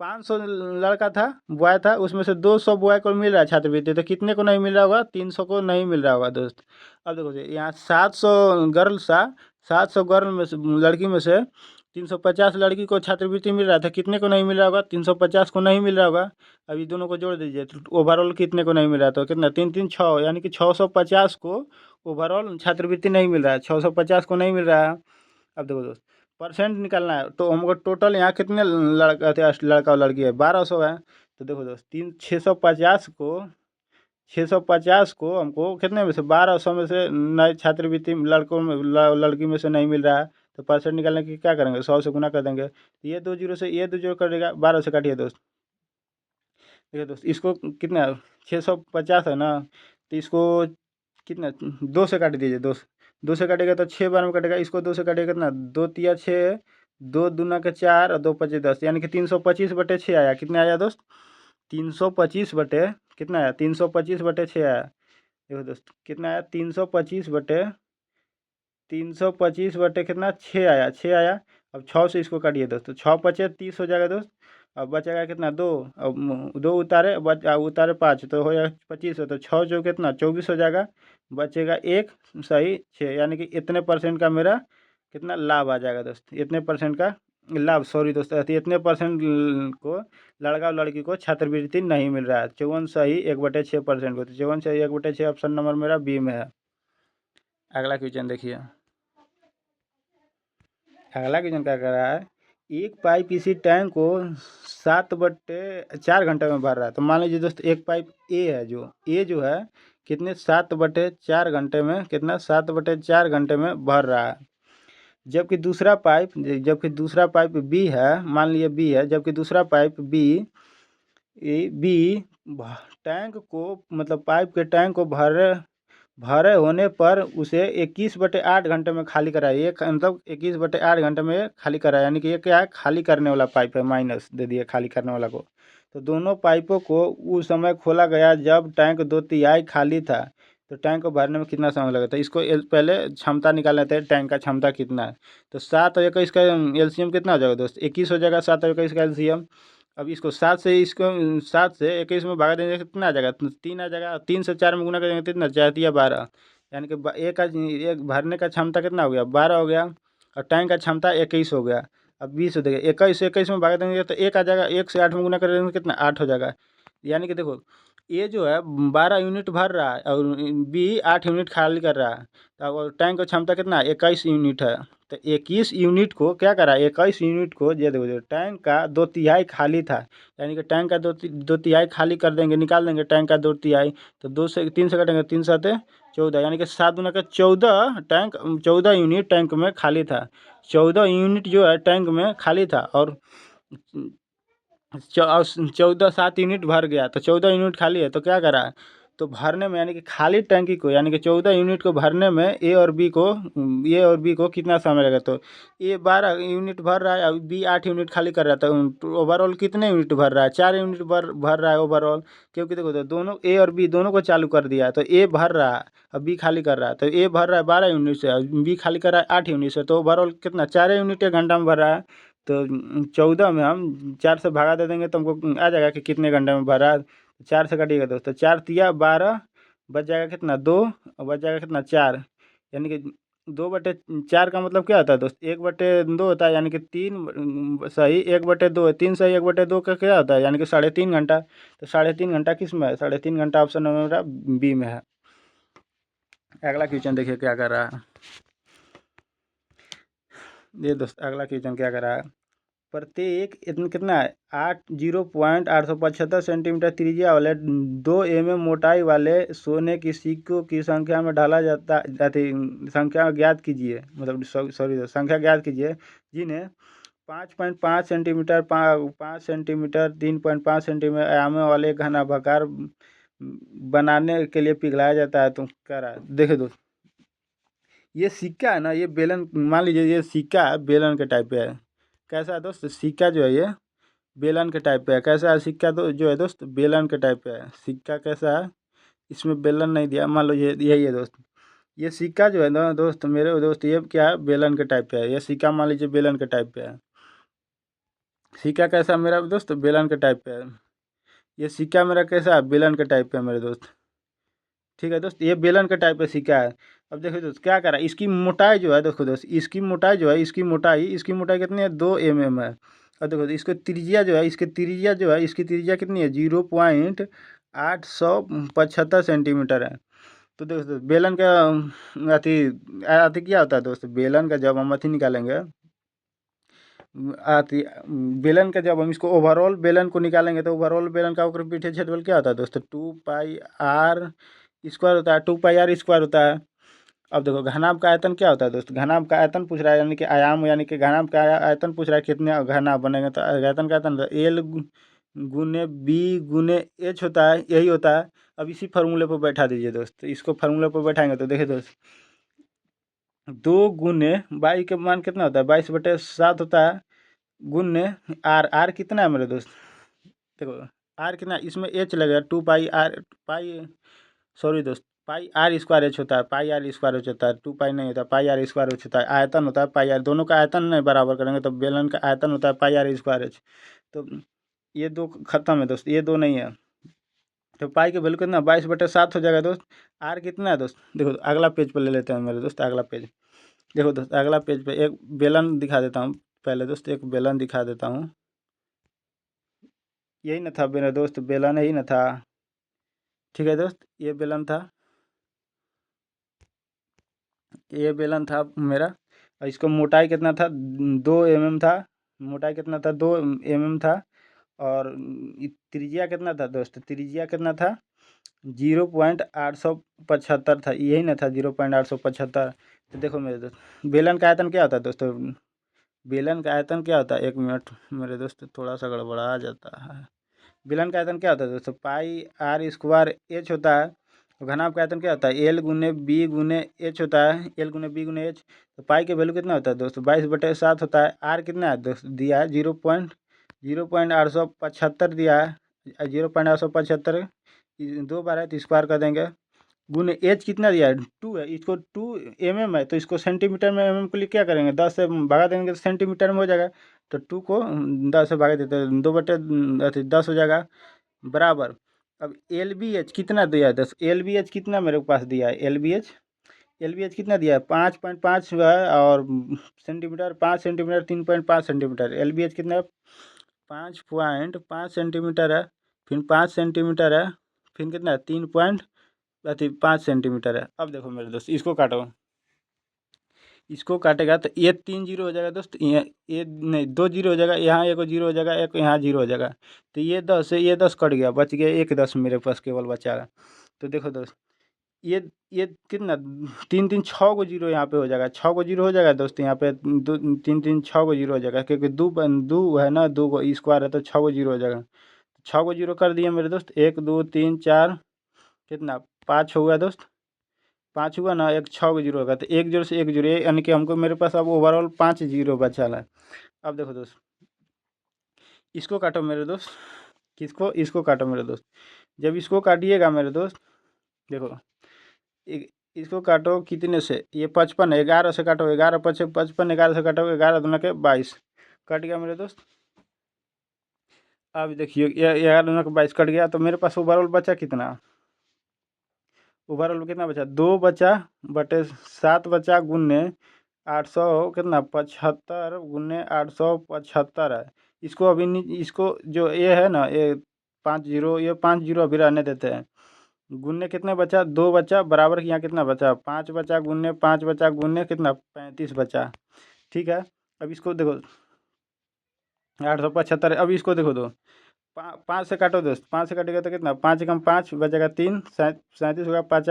500 लड़का था, बॉय था, उसमें से 200 बॉय को मिल रहा है छात्रवृत्ति, तो कितने को नहीं मिल रहा होगा, 300 को नहीं मिल रहा होगा दोस्त। अब देखो जी, यहाँ 700 गर्ल सा, 700 गर्ल में से, लड़की में से 350 लड़की को छात्रवृत्ति मिल रहा था, कितने को नहीं मिल रहा होगा, 350 को नहीं मिल रहा होगा। अभी दोनों को जोड़ दीजिए तो ओवरऑल कितने को नहीं मिल रहा, तो कितना, 3 3 6, यानी कि 650 को ओवरऑल छात्रवृत्ति नहीं मिल रहा है, 650 को नहीं मिल रहा है। अब देखो दोस्त परसेंट निकालना है, तो हमको टोटल यहाँ कितने लड़का थे, लड़का और लड़की है, 1200 है। तो देखो दोस्त 650 को हमको कितने में से, 1200 में से नए छात्रवृत्ति लड़कों में, लड़की में से नहीं मिल रहा है। तो परसेंट निकालने की क्या करेंगे, 100 से गुना कर देंगे, तो ये 2 जीरो से ये 2 जीरो कटेगा, 12 से काटिए दोस्त। देखिए दोस्त इसको कितना, 650 है ना, तो इसको कितना, 2 से काट दीजिए दोस्त। 2 से काटेगा तो 6 बार में कटेगा, इसको 2 से काटेगा कितना, 2 तिया 6, 2 दूना के 4 और 2 पचे 10, यानी कि 325/6 आया। कितना आया दोस्त, 325 बटे कितना आया, 325/6 आया। देखो दोस्त कितना आया, 325 बटे कितना, 6 आया, 6 आया। अब 6 से इसको काटिए दोस्त, तो 6 पचे 30 हो जाएगा दोस्त। अब बचेगा कितना 2। अब 2 उतारे उतारे 5 तो हो जाएगा 25। तो 6 जो कितना 24 हो जाएगा। बचेगा 1 सही 6, यानी कि इतने परसेंट का मेरा कितना लाभ आ जाएगा दोस्त। इतने परसेंट का लाभ, सॉरी दोस्त, इतने परसेंट को लड़का और लड़की को छात्रवृत्ति नहीं मिल रहा है। 54 सही 1/6% को। तो 54 सही 1/6 ऑप्शन नंबर मेरा बी में है। अगला क्वेश्चन देखिए। अगला क्वेश्चन क्या कर रहा है, एक पाइप इसी टैंक को 7/4 घंटे में भर रहा है। तो मान लीजिए दोस्त एक पाइप ए है, जो है कितने 7/4 घंटे में, कितना 7/4 घंटे में भर रहा है। जबकि दूसरा पाइप बी है, मान लीजिए बी है, जबकि दूसरा पाइप बी टैंक को मतलब पाइप के टैंक को भरे होने पर उसे 21/8 घंटे में खाली कराए। ये मतलब 21/8 घंटे में खाली कराए, यानी कि ये क्या है, खाली करने वाला पाइप है, माइनस दे दिए खाली करने वाला को। तो दोनों पाइपों को उस समय खोला गया जब टैंक 2/3 खाली था। तो टैंक को भरने में कितना समय लगा था, इसको पहले क्षमता निकाल लेते हैं, टैंक का क्षमता कितना है। तो 7 और 21 का एलसीएम कितना हो जाएगा दोस्त, 21 हो जाएगा। 7 और 21 का एलसीएम। अब इसको 7 से 21 में भागा देंगे कितना आ जाएगा, 3 आ जाएगा। 3 से 4 में गुना करेंगे कितना, 4×3 = 12, यानी कि एक भरने का क्षमता कितना हो गया, 12 हो गया। और टैंक का क्षमता 21 हो गया। अब 20 हो जाएगा, 21 में भागा देंगे तो 1 आ जाएगा। 1 से 8 में गुना करेंगे कितना, 8 हो जाएगा। यानी कि देखो ये जो है 12 यूनिट भर रहा है और बी 8 यूनिट खाली कर रहा है। तो टैंक का क्षमता कितना, 21 यूनिट है। तो 21 यूनिट को क्या करा, 21 यूनिट को ये देखो टैंक का 2/3 खाली था, यानी कि टैंक का 2/3 खाली कर देंगे, निकाल देंगे टैंक का 2/3। तो 2 से 3 से कटेंगे, 3 7 14, यानी कि 7 दूना का 14 14 यूनिट टैंक में खाली था। 14 यूनिट जो है टैंक में खाली था और 14 7 यूनिट भर गया। तो 14 यूनिट खाली है, तो क्या करा, तो भरने में यानी कि खाली टैंकी को, यानी कि 14 यूनिट को भरने में ए और बी को कितना समय लगा। तो ए 12 यूनिट भर रहा है और बी 8 यूनिट खाली कर रहा था। तो ओवरऑल कितने यूनिट भर रहा है, 4 यूनिट भर रहा है ओवरऑल। क्योंकि देखो तो दोनों ए और बी दोनों को चालू कर दिया है। तो ए भर रहा है और बी खाली कर रहा है। तो ए भर रहा है 12 यूनिट से और बी खाली कर रहा है 8 यूनिट से। तो ओवरऑल कितना, 4 यूनिट 1 घंटा में भर रहा है। तो 14 में हम 4 से भागा दे देंगे तो हमको आ जाएगा कि कितने घंटे में भरा। 4 से कटिएगा दोस्तों, 4×3 = 12, बच जाएगा कितना 2, और बच जाएगा कितना 4, यानी कि 2/4 का मतलब क्या होता है दोस्त, 1/2 होता है, यानी कि 3 सही 1/2 है। 3 सही 1/2 का क्या होता है, यानी कि 3.5 घंटा। तो 3.5 घंटा किस में है, 3.5 घंटा ऑप्शन नंबर मेरा बी में है। अगला क्वेश्चन देखिए क्या कर रहा है ये दोस्त। अगला क्वेश्चन क्या कर रहा है, प्रत्येक इतना कितना है 0.875 सेंटीमीटर त्रिज्या वाले 2 mm मोटाई वाले सोने की सिक्कों की संख्या में ढाला जाती संख्या ज्ञात कीजिए, मतलब सॉरी संख्या ज्ञात कीजिए जिन्हें 5.5 सेंटीमीटर 5 सेंटीमीटर 3.5 सेंटीमीटर आयामों वाले घनाभाकार बनाने के लिए पिघलाया जाता है। तो कह रहा है देखे दोस्त, ये सिक्का है ना, ये बेलन, मान लीजिए ये सिक्का है बेलन के टाइप पे है। कैसा है दोस्त, सिक्का जो है ये बेलन के टाइप पे है। कैसा है सिक्का, तो जो है दोस्त बेलन के टाइप पे है। सिक्का कैसा है, इसमें बेलन नहीं दिया, मान लो ये यही है दोस्त। ये सिक्का जो है ना दोस्त, मेरे दोस्त ये क्या है, बेलन के टाइप पे है। ये सिक्का मान लीजिए बेलन के टाइप पे है। सिक्का कैसा है मेरा दोस्त, बेलन के टाइप पे है। ये सिक्का मेरा कैसा है, बेलन के टाइप पे है मेरे दोस्त। ठीक है दोस्त, ये बेलन के टाइप का सिक्का है। अब देखो दोस्त क्या कर रहा है, इसकी मोटाई जो है, देखो दोस्त इसकी मोटाई जो है, इसकी मोटाई कितनी है, 2 mm है। और देखो तो इसकी त्रिज्या कितनी है, 0.875 सेंटीमीटर है। तो देखो दोस्त बेलन का अति अति क्या होता है दोस्त, बेलन का जब हम अति निकालेंगे अति बेलन का जब हम इसको ओवरऑल बेलन को निकालेंगे तो ओवरऑल बेलन का ऊपर पीछे क्षेत्रफल क्या होता है दोस्तों, 2πr² होता है, 2πr² होता है। अब देखो घनाभ का आयतन क्या होता है दोस्त, घनाभ का आयतन पूछ रहा है, यानी कि आयाम, यानी कि घनाभ का आयतन पूछ रहा है कितने घनाभ बनेंगे। तो आयतन का आयतन एल गुने बी गुने एच होता है, यही होता है। अब इसी फार्मूले पर बैठा दीजिए दोस्त, इसको फार्मूले पर बैठाएंगे तो देखिए दोस्त 2 गुने बाई के मान कितना होता है, 22/7 होता है, गुने आर कितना है मेरे दोस्त, देखो आर कितना, इसमें एच लगेगा 2πr पाई, सॉरी दोस्त πr² एच होता है, πr² एच होता है, 2 पाई नहीं होता, πr² एच होता है। आयतन होता है पाई आर, दोनों का आयतन नहीं बराबर करेंगे तो बेलन का आयतन होता है πr² एच। तो ये दो खत्म है दोस्त, ये दो नहीं है। तो पाई की वैल्यू कितना 22/7 हो जाएगा दोस्त। आर कितना है दोस्त, देखो अगला पेज पर ले लेते हैं मेरे दोस्त, अगला पेज। देखो दोस्त अगला पेज पे एक बेलन दिखा देता हूँ। पहले दोस्त एक बेलन दिखा देता हूँ। यही ना था मेरा दोस्त, बेलन ही ना था। ठीक है दोस्त, ये बेलन था, ये बेलन था मेरा। और इसको मोटाई कितना था, 2 mm था। मोटाई कितना था, 2 mm था। और त्रिज्या कितना था दोस्त, त्रिज्या कितना था, 0.875 था। यही ना था 0.875। तो देखो मेरे दोस्त बेलन का आयतन क्या होता है दोस्तों, बेलन का आयतन क्या होता है, 1 मिनट मेरे दोस्त थोड़ा सा गड़बड़ा जाता है। बेलन का आयतन क्या होता है दोस्तों, पाई आर स्क्वायर एच होता है। और घनाभ का आयतन क्या होता है, एल गुने बी गुने एच होता है, एल गुने बी गुने एच। तो पाई की वैल्यू कितना होता है दोस्तों, 22/7 होता है। आर कितना है दोस्त, दिया है 0.875 दिया है। 0.875 दो बार है तो स्क्वायर कर देंगे। गुने एच कितना दिया है, 2 है। इसको 2 mm है, तो इसको सेंटीमीटर में mm के लिए क्या करेंगे, 10 से भागा देंगे तो सेंटीमीटर में हो जाएगा। तो 2 को 10 से भागा देते हैं, 2/10 हो जाएगा, बराबर। अब एल बी एच कितना दिया है, 10। एल बी एच कितना मेरे पास दिया है, एल बी एच कितना दिया है, 5.5 है। और centimetre 5 centimetre, 3.5 centimetre. L B H कितना है, 5.5 सेंटीमीटर है। फिर 5 सेंटीमीटर है। फिर कितना है, 5 सेंटीमीटर है। अब देखो मेरे दोस्त इसको काटो, इसको काटेगा तो ये 3 जीरो हो जाएगा दोस्त, ये नहीं 2 जीरो हो जाएगा, यहाँ एक जीरो हो जाएगा, एक यहाँ जीरो हो जाएगा। तो ये 10 है, ये 10 कट गया, बच गया एक 10 मेरे पास केवल बचा है। तो देखो दोस्त ये कितना, 3 3 6 जीरो यहाँ पे हो जाएगा, 6 जीरो हो जाएगा दोस्त यहाँ पे। 2 3 3 6 जीरो हो जाएगा, क्योंकि दो है ना, 2 स्क्वायर है तो 6 जीरो हो जाएगा। 6 जीरो कर दिए मेरे दोस्त, 1 2 3 4, कितना 5 होगा दोस्त। 5 हुआ ना, एक 6 जीरो होगा, तो एक जीरो से एक जीरो, यानी कि हमको मेरे पास अब ओवरऑल 5 जीरो बचा है। अब देखो दोस्त इसको काटो मेरे दोस्त, किसको, इसको काटो मेरे दोस्त। जब इसको काटिएगा मेरे दोस्त, देखो इसको काटो कितने से, ये 55 है, 11 से काटो, 11 5 55, 11 से काटो, 11 दूना के 22 कट गया मेरे दोस्त। अब देखिए ये 11 दूना के 22 कट गया, तो मेरे पास ओवरऑल बचा कितना, ओवरऑल कितना बचा, 2 बचा/7 बचा गुने 800, कितना 75 गुने 875 है। इसको अभी इसको जो ये है ना, ये 5 जीरो, ये 5 जीरो अभी रहने देते हैं। गुने कितने बचा, 2 बचा, बराबर यहाँ कितना बचा, 5 बचा गुने 5 बचा गुने कितना 35 बचा। ठीक है, अब इसको देखो 875। अब इसको देखो दो, 5 से काटो दोस्त, 5 से कटेगा तो कितना, 5 कम 5 बचेगा 3, 37 होगा। 5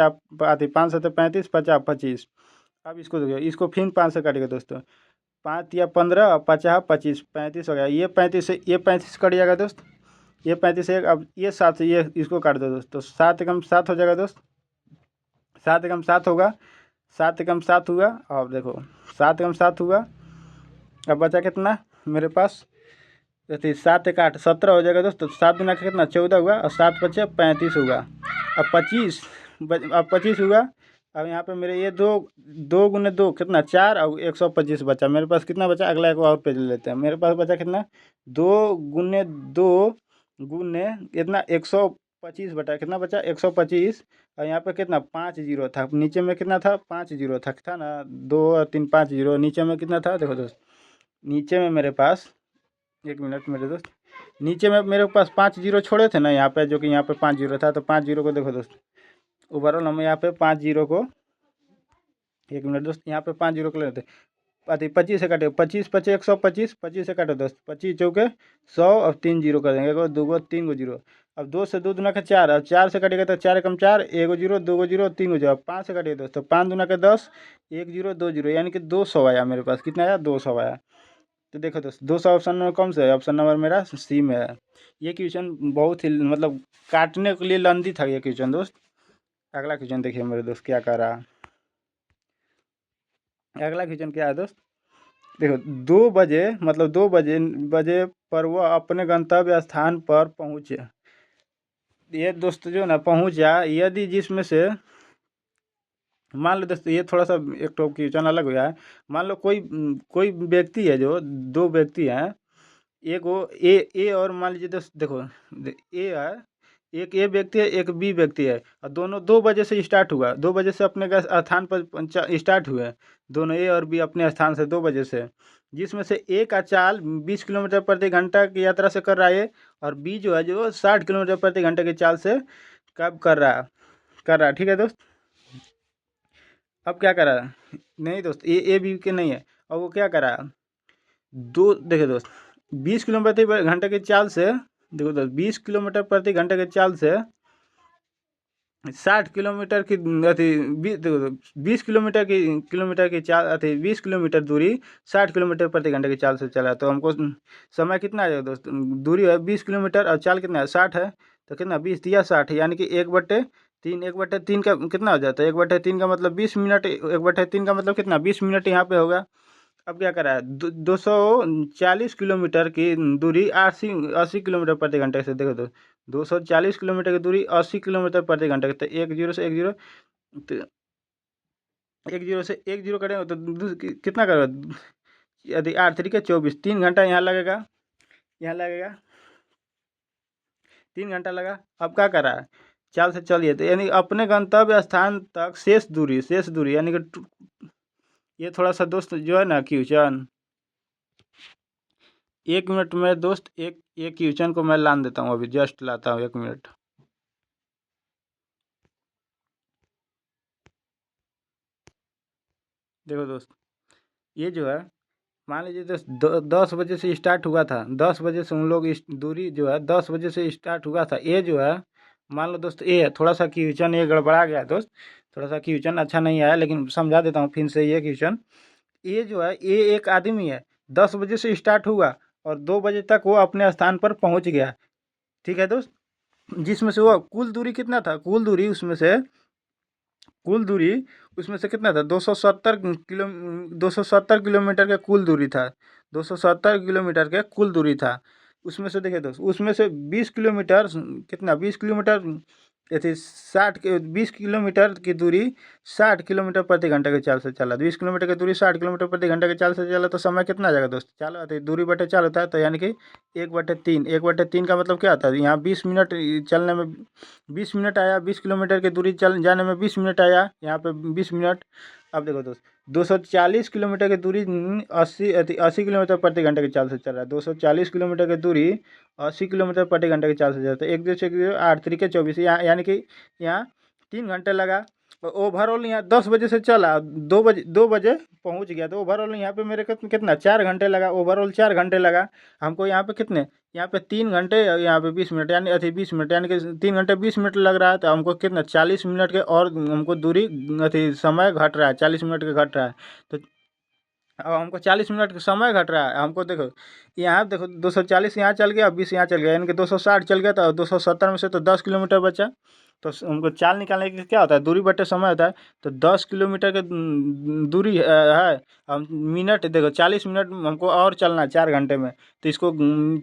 5 50 अब इसको देखो, इसको फिर 5 से काटेगा दोस्तों, 5 या 15, 50 25 35 हो गया। ये 35 से ये 35 कट जाएगा दोस्त, ये 35 है। अब ये 7 से ये इसको काट दो दोस्त, तो 7 एकम 7 हो जाएगा दोस्त। 7 एकम 7 होगा, 7 एकम 7 हुआ। अब देखो 7 एकम 7 हुआ। अब बचा कितना मेरे पास, जैसे 7 1 8 17 हो जाएगा दोस्त। तो 7 दूना का कितना 14 हुआ, और 7 5 35 हुआ। अब 25, अब 25 हुआ। अब यहाँ पे मेरे ये 2 2 गुने 2 कितना 4, और 125 बचा मेरे पास। कितना बचा, अगला एक और पेज ले लेते हैं। मेरे पास बचा कितना, 2 गुने 2 गुने इतना 125 बटा, कितना बचा 125। और यहाँ पे कितना 5 जीरो था, नीचे में कितना था, 5 जीरो था ना, 2 3 5 जीरो नीचे में कितना था, देखो दोस्त नीचे में मेरे पास, 1 मिनट मेरे दोस्त, नीचे में मेरे पास 5 जीरो छोड़े थे ना यहाँ पे, जो कि यहाँ पे 5 जीरो था। तो 5 जीरो को देखो दोस्त, ओवरऑल हम यहाँ पे 5 जीरो को, 1 मिनट दोस्त, यहाँ पे 5 जीरो को ले लेते। अति 25 से काटे, 25 25 125, 25 से काटो दोस्त, 25 चौके 100। अब 3 जीरो कर देंगे, एगो दूगो 3 जीरो। अब 2 से 2 दूना के 4, अब 4 से कटेगा तो 4 एकम 4, 1 जीरो 2 जीरो 3 जीरो। अब 5 से कटेगा दोस्त, तो 5 दूना के 10, 1 जीरो 2 जीरो, यानी कि 200 आया मेरे पास। कितना आया, 200 आया। तो देखो दोस्त 200 ऑप्शन नंबर कौन सा है, ऑप्शन नंबर मेरा सी में है। ये क्वेश्चन बहुत ही मतलब काटने के लिए लंदी था ये क्वेश्चन दोस्त। अगला क्वेश्चन देखिए मेरे दोस्त क्या कह रहा है। अगला क्वेश्चन क्या है दोस्त, देखो 2 बजे, मतलब 2 बजे बजे पर वह अपने गंतव्य स्थान पर पहुँचे। ये दोस्त जो ना पहुँचा, यदि जिसमें से, मान लो दोस्तों ये थोड़ा सा एक तो क्वेश्चन अलग हो गया है। मान लो कोई कोई व्यक्ति है, जो 2 व्यक्ति हैं, एक वो ए और मान लीजिए दोस्त देखो, ए है, एक ए व्यक्ति है, एक बी व्यक्ति है, और दोनों 2 बजे से स्टार्ट हुआ, 2 बजे से अपने का स्थान पर स्टार्ट हुए, दोनों ए और बी अपने स्थान से 2 बजे से, जिसमें से ए का चाल 20 किलोमीटर प्रति घंटा की यात्रा से कर रहा है, और बी जो है जो 60 किलोमीटर प्रति घंटे की चाल से कब कर रहा है, ठीक है दोस्त। अब क्या कर रहा है, नहीं दोस्त, ए बी के नहीं है, और वो क्या कर रहा है, देखिए दोस्त, 20 किलोमीटर प्रति घंटे की चाल से, देखो दोस्त, 20 किलोमीटर प्रति घंटे की चाल से 60 किलोमीटर की अथी, देखो 20 किलोमीटर की चाल, अथी 20 किलोमीटर दूरी 60 किलोमीटर प्रति घंटे की चाल से चला, तो हमको समय कितना आ जाएगा दोस्त, दूरी है 20 किलोमीटर और चाल कितना है 60 है, तो कितना 20 दिया 60, यानी कि 1/3, 1/3 का कितना हो जाता है, 1/3 का मतलब 20 मिनट, 1/3 का मतलब कितना 20 मिनट यहाँ पे होगा। अब क्या करा है, 240 किलोमीटर की दूरी 80 किलोमीटर प्रति घंटे से, देखो तो 240 किलोमीटर की दूरी 80 किलोमीटर प्रति घंटे, तो एक जीरो से एक जीरो, तो एक जीरो से एक जीरो करेंगे तो कितना करेगा, यदि 8 3 के 24, 3 घंटा यहाँ लगेगा, यहाँ लगेगा 3 घंटा लगा। अब क्या करा है, चाल से चलिए, तो यानी अपने गंतव्य स्थान तक शेष दूरी यानी कि ये थोड़ा सा दोस्त जो है ना क्वेश्चन, 1 मिनट में दोस्त, एक क्वेश्चन को मैं लान देता हूँ, अभी जस्ट लाता हूँ, 1 मिनट। देखो दोस्त, ये जो है, मान लीजिए दोस्त 10 बजे से स्टार्ट हुआ था, 10 बजे से उन लोग इस दूरी जो है 10 बजे से स्टार्ट हुआ था, ये जो है, मान लो दोस्त ये है, थोड़ा सा क्वेश्चन ये गड़बड़ा गया है दोस्त, थोड़ा सा क्वेश्चन अच्छा नहीं आया, लेकिन समझा देता हूँ फिर से ये क्वेश्चन। ये जो है, ये एक आदमी है, 10 बजे से स्टार्ट हुआ और 2 बजे तक वो अपने स्थान पर पहुँच गया, ठीक है दोस्त, जिसमें से वो कुल दूरी कितना था, कुल दूरी उसमें से कितना था, 270 किलोमीटर का कुल दूरी था, 270 किलोमीटर के कुल दूरी था। उसमें से देखिए दोस्त, उसमें से 20 किलोमीटर, कितना 20 किलोमीटर, ये थी 20 किलोमीटर की दूरी 60 किलोमीटर प्रति घंटे की चाल से चला, 20 किलोमीटर की दूरी 60 किलोमीटर प्रति घंटे की चाल से चला, तो समय कितना आ जाएगा दोस्त, चाल होता है दूरी बटे चाल होता है, तो यानी कि 1/3 का मतलब क्या होता है, यहाँ 20 मिनट चलने में 20 मिनट आया, 20 किलोमीटर की दूरी चल जाने में 20 मिनट आया, यहाँ पे 20 मिनट। अब देखो दोस्त, 240 किलोमीटर की दूरी 80 किलोमीटर प्रति घंटे की चाल से चल रहा है, 240 किलोमीटर की दूरी 80 किलोमीटर प्रति घंटे की चाल से चलता है, एक दो से 8 3 के 24, यहाँ यानी कि यहाँ 3 घंटे लगा, और ओवरऑल यहाँ 10 बजे से चला, 2 बजे पहुँच गया, तो ओवरऑल यहाँ पे मेरे को कितना 4 घंटे लगा, ओवरऑल 4 घंटे लगा हमको, यहाँ पे कितने, यहाँ पे 3 घंटे, यहाँ पे 20 मिनट, यानी 20 मिनट, यानी कि 3 घंटे 20 मिनट लग रहा है, तो हमको कितना 40 मिनट के और हमको दूरी, समय घट रहा है, 40 मिनट के घट रहा है, तो अब हमको 40 मिनट का समय घट रहा है, हमको देखो, यहाँ देखो 240 यहाँ चल गया, 20 यहाँ चल गया, यानी कि 260 चल गया, तो 270 में से तो 10 किलोमीटर बचा, तो हमको चाल निकालने के लिए क्या होता है, दूरी बटे समय होता है, तो 10 किलोमीटर के दूरी है, हम मिनट देखो 40 मिनट हमको और चलना है 4 घंटे में, तो इसको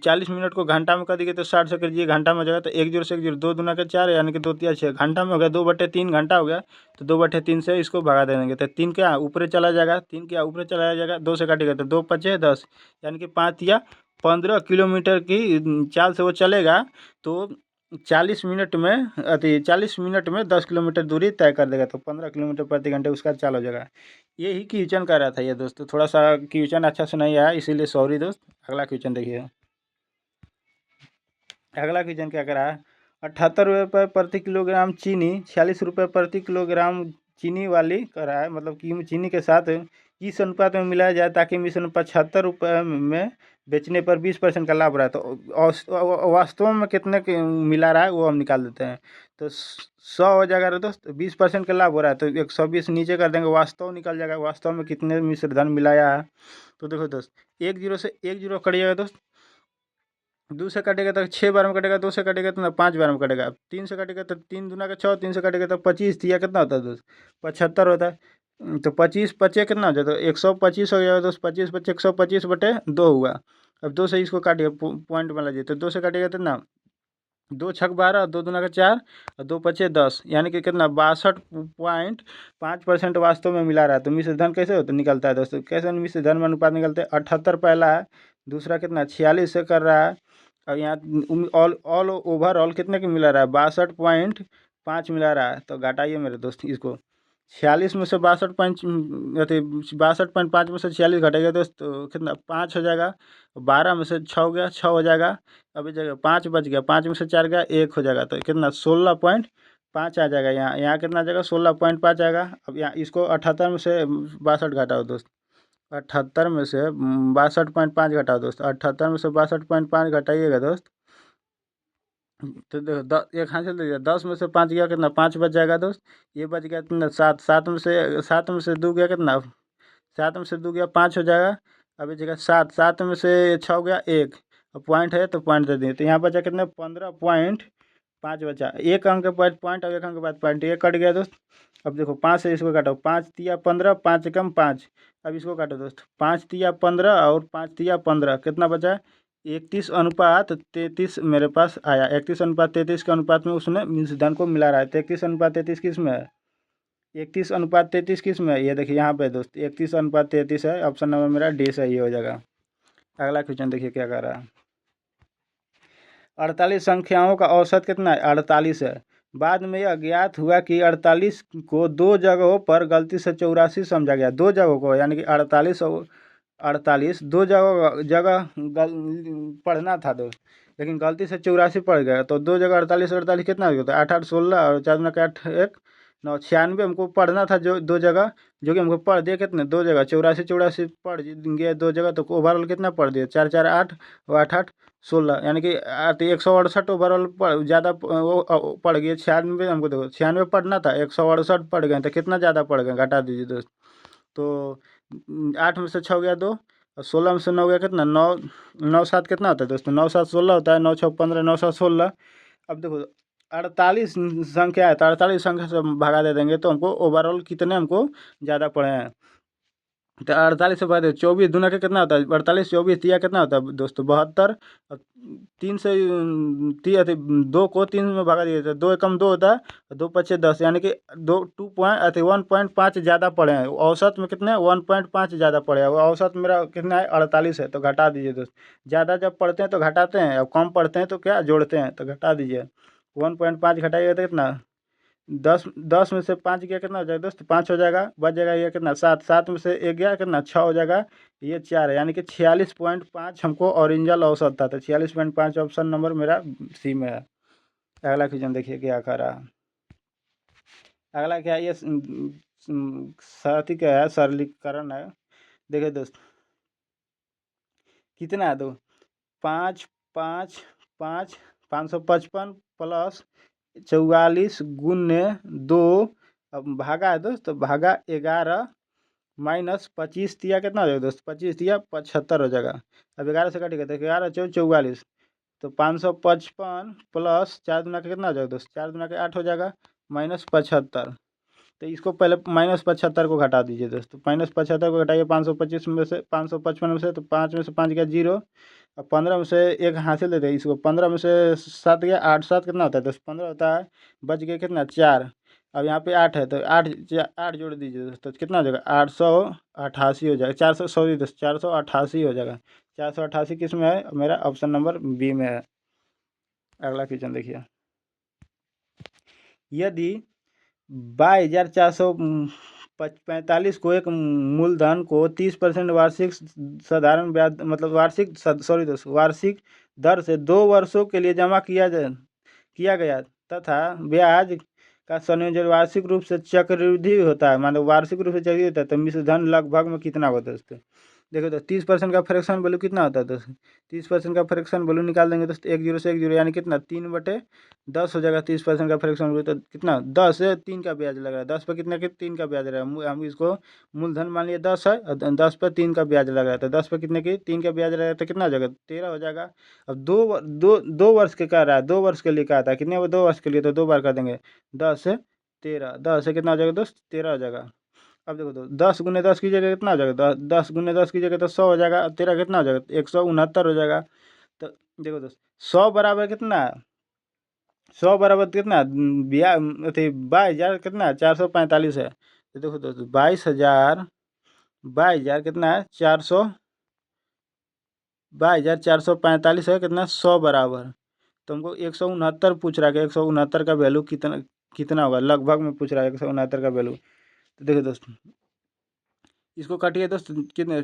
40 मिनट को घंटा में कर दिए तो 60 से करिए, घंटा में हो जाएगा, तो एक जीरो से एक जीरो, 2 दूना के 4, यानी कि 2 तिया 6 घंटा में हो गया, 2/3 घंटा हो गया, तो 2/3 से इसको भगा देंगे, तो 3 क्या ऊपर चला जाएगा, 3 क्या ऊपर चला जाएगा, 2 से काटेगा तो 2 5 10, यानी कि 5 या 15 किलोमीटर की चाल से वो चलेगा, तो 40 मिनट में, 40 मिनट में 10 किलोमीटर दूरी तय कर देगा, तो 15 किलोमीटर प्रति घंटे उसका चाल हो जाएगा। यही क्वेश्चन कर रहा था ये दोस्तों, थोड़ा सा क्वेश्चन अच्छा से नहीं आया, इसीलिए सॉरी दोस्त। अगला क्वेश्चन देखिए, अगला क्वेश्चन क्या करा है, 78 रुपये प्रति किलोग्राम चीनी, 46 रुपये प्रति किलोग्राम चीनी वाली करा है, मतलब कि चीनी के साथ किस अनुपात में मिलाया जाए ताकि मिश्रण 75 रुपये में बेचने पर 20% का लाभ रहा है, तो वास्तव में कितने के मिला रहा है वो हम निकाल देते हैं, तो 100 हो जाएगा रे दोस्त, 20% का लाभ हो रहा है, तो 120 नीचे कर देंगे, वास्तव निकल जाएगा, वास्तव में कितने मिश्र धन मिलाया है, तो देखो दोस्त, एक जीरो से एक जीरो कटिएगा दोस्त, 2 से कटेगा तो 6 बार में कटेगा, 2 से कटेगा तो 5 बार में कटेगा, 3 से कटेगा तो 3 दूना के 6, 3 से कटेगा तो 25, दिया कितना होता है दोस्त, 75 होता है, तो 25 पचे कितना हो जाता है, 125 हो गया दोस्त, 25 पचे 125/2 हुआ। अब 2 से इसको काटिए, पॉइंट में लीजिए, तो 2 से काटेगा तो ना, 2 6 12, 2 दूना के 4, और 2 5 10, यानी कि कितना 62.5% वास्तव में मिला रहा है, तो मिश्र धन कैसे होता निकलता है दोस्तों, कैसे मिश्र धन में अनुपात निकलते हैं, 78 पहला है, दूसरा कितना 46 से कर रहा है। अब यहाँ ऑल ओवरऑल कितने की मिला रहा है 62.5 मिला रहा है। तो घटाइए मेरे दोस्त इसको, 46 में से 62 अति 62.5 में से 46 घटेगा दोस्त तो कितना 5 हो जाएगा। 12 में से 6 हो गया, 6 हो जाएगा। अभी जगह 5 बच गया, 5 में से 4 गया 1 हो जाएगा। तो कितना 16.5 आ जाएगा। यहाँ यहाँ कितना आ जाएगा 16.5 आएगा। अब यहाँ इसको 78 में से 62 घटाओ दोस्त, 78 में से 62.5 घटाओ दोस्त, 78 में से 62.5 घटाइएगा दोस्त। तो देखो एक हासिल दे दिया, 10 में से 5 गया कितना 5 बच जाएगा दोस्त। ये बच गया कितना 7, 7 में से 2 गया कितना 7 में से 2 गया 5 हो जाएगा। अभी जगह 7, 7 में से 6 गया 1, अब पॉइंट है तो पॉइंट दे दिए। तो यहाँ बचा कितना 15.5 बचा। एक अंक के बाद पॉइंट और एक अंक के बाद पॉइंट, ये कट गया दोस्त। अब देखो 5 से इसको काटो, 5 तिया 15, 5 कम 5। अब इसको काटो दोस्त, 5 तिया 15 और 5 तिया 15 कितना बचा 31:33 मेरे पास आया। 31:33 के अनुपात में उसने मीन्स धन को मिला रहा है। तो 31:33 किस में है, 31:33 किस में है, ये देखिए यहाँ पे दोस्त 31:33 है। ऑप्शन नंबर मेरा डी सही हो जाएगा। अगला क्वेश्चन देखिए क्या कर रहा है। 48 संख्याओं का औसत कितना है 48 है। बाद में यह ज्ञात हुआ कि 48 को 2 जगहों पर गलती से 84 समझा गया। 2 जगहों को यानी कि 48 और 48 2 जगह जगह पढ़ना था दोस्त, लेकिन गलती से 84 पड़ गया। तो 2 जगह 48 48 कितना होता है 8 8 16 और 4 दूना 8 1 9 96 हमको पढ़ना था जो 2 जगह, जो कि हमको पढ़ दिए कितने 2 जगह 84 84 पढ़ गए 2 जगह। तो ओवरऑल कितना पढ़ दिए 4 4 8 और 8 8 16 यानी कि 168 ओवरऑल ज़्यादा वो पड़ गए। 96 हमको देखो 96 पढ़ना था 168 पढ़ गए, तो कितना ज़्यादा पड़ गए घटा दीजिए दोस्त। तो 8 में से 6 गया 2 और 16 में से 9 गया कितना 9, 9 7 कितना होता है दोस्तों 9 7 16 होता है। 9 6 15, 9 7 16। अब देखो 48 संख्या है तो 48 संख्या से भागा दे देंगे तो हमको ओवरऑल कितने हमको ज़्यादा पड़े हैं। तो 48 से बाद 24 दूना का कितना होता है 48, 24 तिया कितना होता है दोस्तों 72। और 3 से तिया 2 को 3 में भागा दिया तो 2 एकम 2 होता है, 2 पचे 10 यानी कि 1.5 ज़्यादा पड़े हैं। औसत में कितने 1.5 ज़्यादा पड़े हैं। औसत मेरा कितना है 48 है। तो घटा दीजिए दोस्त, ज़्यादा जब पढ़ते हैं तो घटाते हैं और कम पढ़ते हैं तो क्या जोड़ते हैं। तो घटा दीजिए 1.5 घटाइएगा तो कितना 10, 10 में से 5 गया कितना हो जाएगा दोस्त 5 हो जाएगा। बच जाएगा ये कितना 7, 7 में से 1 गया कितना 6 हो जाएगा। ये 4 है यानी कि 46.5 हमको ओरिजिनल औसत था। तो 46.5 ऑप्शन नंबर मेरा सी में है। अगला क्वेश्चन देखिए क्या कर रहा है। अगला क्या है ये साथी क्या है सरलीकरण है। देखिए दोस्त कितना है दो 5 5 5 555 प्लस 44 गुने 2 अब भागा है दोस्त, तो भागा 11 माइनस 25 दिया कितना हो जाएगा दोस्त 25 दिया 75 हो जाएगा। अब 11 से कटेगा तो 11 चौ 44, तो 555 प्लस 4 दूना का कितना हो जाएगा दोस्त 4 दूना के 8 हो जाएगा माइनस 75। तो इसको पहले माइनस 75 को घटा दीजिए दोस्तों। माइनस 75 को घटाइए 525 में से 555 में से, तो 5 में से 5 गया 0 और 15 में से एक हासिल देते हैं इसको। 15 में से 7 गया 8 7 कितना होता है 10 15 होता है। बच गया कितना 4। अब यहाँ पे 8 है तो 8 जोड़ दीजिए दोस्तों, तो कितना हो जाएगा 888 हो जाएगा। 400 सॉरी दोस्त 488 हो जाएगा। 488 किस में है मेरा ऑप्शन नंबर बी में है। अगला क्वेश्चन देखिए। यदि 22,445 को एक मूलधन को 30% वार्षिक साधारण ब्याज मतलब वार्षिक सॉरी दोस्तों वार्षिक दर से 2 वर्षों के लिए जमा किया गया तथा ब्याज का संयोजन वार्षिक रूप से चक्रवृद्धि होता है, मतलब वार्षिक रूप से चक्रवृद्धि होता है, तो मिश्र धन लगभग में कितना होता है दोस्तों। देखो तो 30% का फ्रैक्शन वैल्यू कितना होता है दोस्तों। 30% का फ्रैक्शन वैल्यू निकाल देंगे दोस्तों 1 0 से 1 0 यानी कितना 3/10 हो जाएगा। 30% का फ्रैक्शन वैल्यू तो कितना 10 है 3 का ब्याज लग रहा है। 10 पर कितना के 3 का ब्याज लग रहा है। हम इसको मूलधन मान लिया 10 है और 10 पर 3 का ब्याज लग रहा है। तो 10 पर कितने की 3 का ब्याज लग रहा है तो कितना हो जाएगा 13 हो जाएगा। अब दो वर्ष के कह रहा है, 2 वर्ष के लिए कहा था कितने 2 वर्ष के लिए, तो 2 बार कर देंगे 10 से 13, 10 से कितना हो जाएगा दोस्त 13 हो जाएगा। अब देखो तो 10 गुने 10 की जगह कितना हो जाएगा 10 गुने 10 की जगह तो 100 हो जाएगा। 13 कितना हो जाएगा 169 हो जाएगा। तो देखो दोस्त 100 बराबर कितना है 100 बराबर कितना बिया अथी 22,000 कितना 445 है। तो देखो दोस्तों 22,000 कितना है 400 22,445 है कितना 100 बराबर। तो हमको 169 पूछ रहा है कि 169 का वैल्यू कितना कितना होगा, लगभग में पूछ रहा है 169 का वैल्यू। तो देखिए दोस्त, इसको काटिए दोस्त, कितने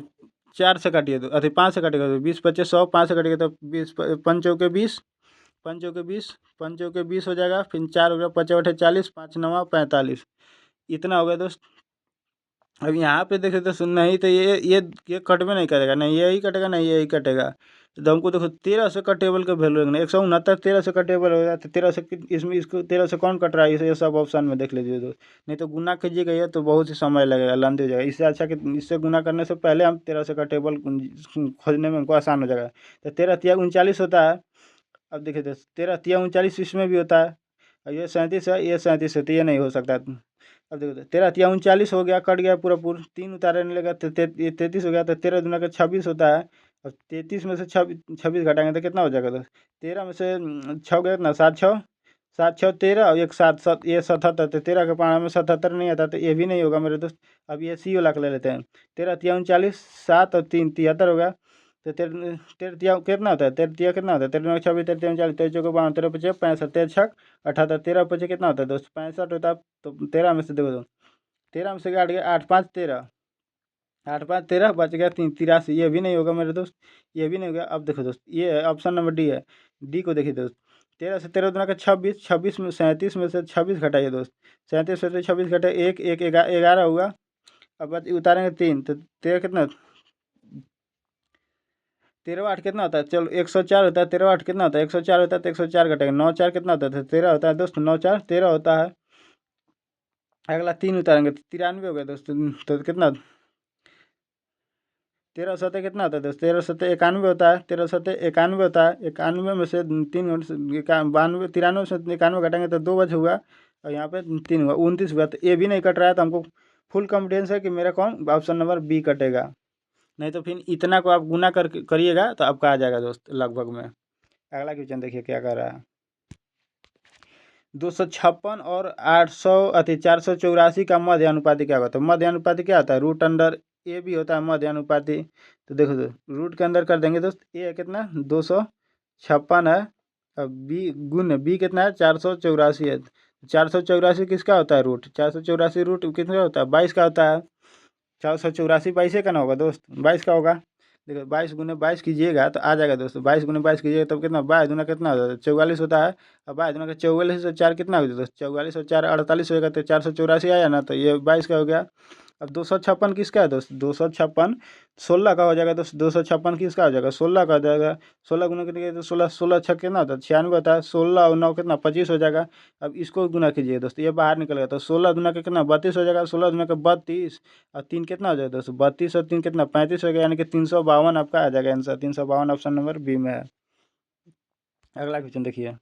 4 से काटिए तो अरे 5 से काटिएगा तो 20 25 100, 5 से काटिएगा तो 20 पंचों के 20, पंचों के 20, पंचों के 20 हो जाएगा, फिर 4 हो गया, 5 8 40, 5 9 45, इतना हो गया दोस्त। अब यहाँ पे देखे तो नहीं तो ये कटबे नहीं करेगा, नहीं यही कटेगा नहीं यही कटेगा। तो हमको देखो 13 से कटेबल का वैल्यू रखना, 169 13 से कटेबल हो जाता है, 13 से इसमें इसको 13 से कौन कट रहा है, ये सब ऑप्शन में देख लीजिए दोस्त। नहीं तो गुना कीजिएगा ये तो बहुत ही समय लगेगा, लंबी हो जाएगा। इससे अच्छा कि इससे गुना करने से पहले हम 13 से का टेबल खोजने में हमको आसान हो जाएगा। तो 13 तिया 39 होता है। अब देखिए दोस्त, 13 तिया 39 इसमें भी होता है, और ये 37 है, ये 37 है, तो ये नहीं हो सकता। अब देखो तो 13 तिया 39 हो गया, कट गया पूरा पूरा, 3 उतारने लगा तो ये 33 हो गया। तो 13 दूना का 26 होता है। और 33 में से 26 घटाएंगे तो कितना हो जाएगा दोस्त, 13 में से 6 गया कितना, 7 6, 7 6 13, और एक 7 7 ये 77, तो 13 के पाँच में 77 नहीं आता, तो ये भी नहीं होगा मेरे दोस्त। अब ये सी वाला ले लेते हैं, 13 तिया 39, 7 और 3 73 हो गया। तो तेरह तेरह तिया कितना होता है, तेरह तिया कितना होता है, 13 26, 13 39, 13 चौके 52, 13 पचे 65, 13 छक 78, 13 पचे कितना होता है दोस्त 65 होता है। तो 13 में से देखो तो 13 में से काट गया 8 5 13, 8 5 13, बच गया 3 83, ये भी नहीं होगा मेरे दोस्त, ये भी नहीं होगा। अब देखो दोस्त, ये है ऑप्शन नंबर डी है। डी को देखिए दोस्त, 13 से 13 दुना का 26, 26 में 37 में से 26 घटाइए दोस्त, 37 में से 26 घटाए 1 1 11 होगा। अब उतारेंगे 3, तो 13 कितना, 13 8 कितना होता है, चलो 104 होता है। 13 8 कितना होता है, 104 होता है, तो 104 घटेगा, 9 4 कितना होता है, 13 होता है दोस्त, 9 4 13 होता है। अगला 3 उतारेंगे तो 93 हो गया दोस्त। तो कितना, 13 सतह कितना होता है दोस्त, 13 सतह 91 होता है, 13 सतह 91 होता है। 91 में से 3 92 93 से 91 घटाएंगे तो 2 बच हुआ, और यहाँ पे 3 हुआ, 29 हुआ। तो ये भी नहीं कट रहा है, तो हमको फुल कॉन्फिडेंस है कि मेरा कौन ऑप्शन नंबर बी कटेगा। नहीं तो फिर इतना को आप गुना करिएगा तो आपका आ जाएगा दोस्त लगभग में। अगला क्वेश्चन देखिए क्या कर रहा है, 256 और 800 अति 484 का मध्य अनुपाति क्या होता है। मध्य अनुपाति क्या होता है, रूट अंडर ए भी होता है मध्य अनुपाति। तो देखो दोस्त, रूट के अंदर कर देंगे दोस्त, ए है कितना 256 है, अब बी गुण बी कितना है 484 है। 484 किसका होता है रूट, 484 रूट किसका होता है 22 का होता है। 484 22 का ना होगा दोस्त, 22 का होगा। देखो 22 गुने 22 कीजिएगा तो आ जाएगा दोस्तों, 22 गुने 22 कीजिएगा तब कितना, 22 दूना कितना होता है 44 होता है। अब 22 दूना का 44 और 4 कितना हो गया दोस्त, 44 और 4 48 होगा, तो 484 आया ना, तो ये 22 का हो गया। अब 256 किसका है दोस्त, 256 16 का हो जाएगा दोस्त, 256 किसका हो जाएगा 16 का हो जाएगा। 16 गुना कितने तो 16 16 छः कितना होता है 96 होता है, 16 और 9 कितना 25 हो जाएगा। अब इसको गुना कीजिए दोस्त, ये बाहर निकल गया, तो 16 दुना का कितना 32 हो जाएगा, 16 दुना का 32, और 3 कितना हो जाएगा दोस्तों 32 और 3 कितना 35 हो गया, यानी कि 352 आपका आ जाएगा आंसर, 352 ऑप्शन नंबर बी में है। अगला क्वेश्चन देखिए,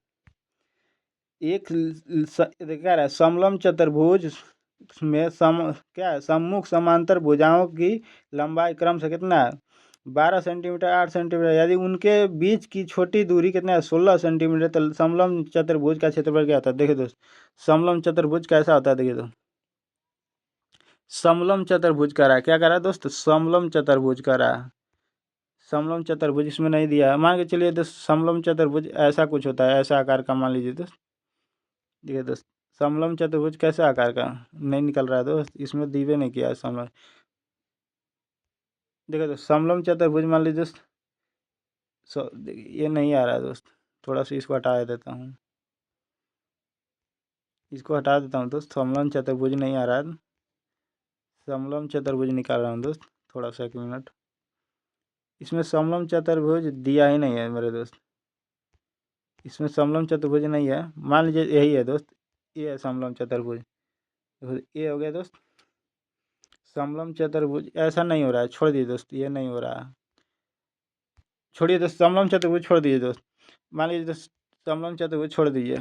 एक क्या है समलम चतुर्भुज में क्या है सम्मुख समांतर भुजाओं की लंबाई क्रम से कितना है 12 सेंटीमीटर 8 सेंटीमीटर, यदि उनके बीच की छोटी दूरी कितना है 16 सेंटीमीटर, तो समलम चतुर्भुज का क्षेत्रफल क्या होता है। देखिए दोस्त, समलम चतुर्भुज कैसा होता है, देखिए तो समलम चतुर्भुज का रहा है, क्या कर रहा है दोस्त समलम चतुर्भुज का रहा है। समलम चतुर्भुज इसमें नहीं दिया है, मान के चलिए दोस्त समलम चतुर्भुज ऐसा कुछ होता है, ऐसा आकार का मान लीजिए दोस्त। देखिए दोस्त, समलम चतुर्भुज कैसे आकार का नहीं निकल रहा है दोस्त, इसमें दिवे नहीं किया है समलम। देखिए दोस्त, समलम चतुर्भुज मान लीजिए दोस्त, ये नहीं आ रहा है दोस्त, थोड़ा सा इसको हटा देता हूँ, इसको हटा देता हूँ दोस्त, समलम चतुर्भुज नहीं आ रहा है, समलम चतुर्भुज निकाल रहा हूँ दोस्त, थोड़ा सा 1 मिनट। इसमें समलम चतुर्भुज दिया ही नहीं है मेरे दोस्त, इसमें समलम चतुर्भुज नहीं है, मान लीजिए यही है दोस्त, ये है समलम चतुर्भुज। ये हो गया दोस्त समलम चतुर्भुज, ऐसा नहीं हो रहा है, छोड़ दीजिए दोस्त, ये नहीं हो रहा है, छोड़िए दोस्त, समलम चतुर्भुज छोड़ दीजिए दोस्त, मान लीजिए दोस्त समलम चतुर्भुज छोड़ दीजिए।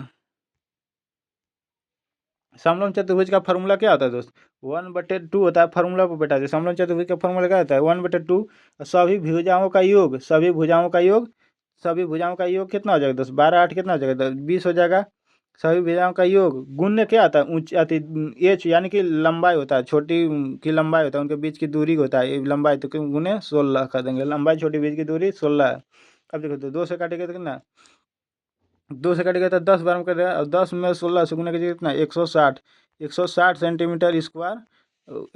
समलम चतुर्भुज का फॉर्मूला क्या होता है दोस्त, 1/2 होता है, फार्मूला पर बैठा दे। समलम चतुर्भुज का फॉर्मूला क्या होता है 1/2, सभी भुजाओं का योग, सभी भुजाओं का योग, सभी भुजाओं का योग कितना हो जाएगा दोस्त 12 8 कितना हो जाएगा 20 हो जाएगा। सभी भुजाओं का योग गुण्य क्या आता है, ऊंच अति एच यानी कि लंबाई होता है, छोटी की लंबाई होता है, उनके बीच की दूरी होता है, ये लंबाई, तो क्यों गुने 16 कर देंगे, लंबाई छोटी बीच की दूरी 16 है। अब देखो तो 2 से काटेगा तो कितना, 2 से कटेगा तो 10 बार में कटेगा, और 10 में 16 से गुना कीजिए कितना 160, 160 सेंटीमीटर स्क्वायर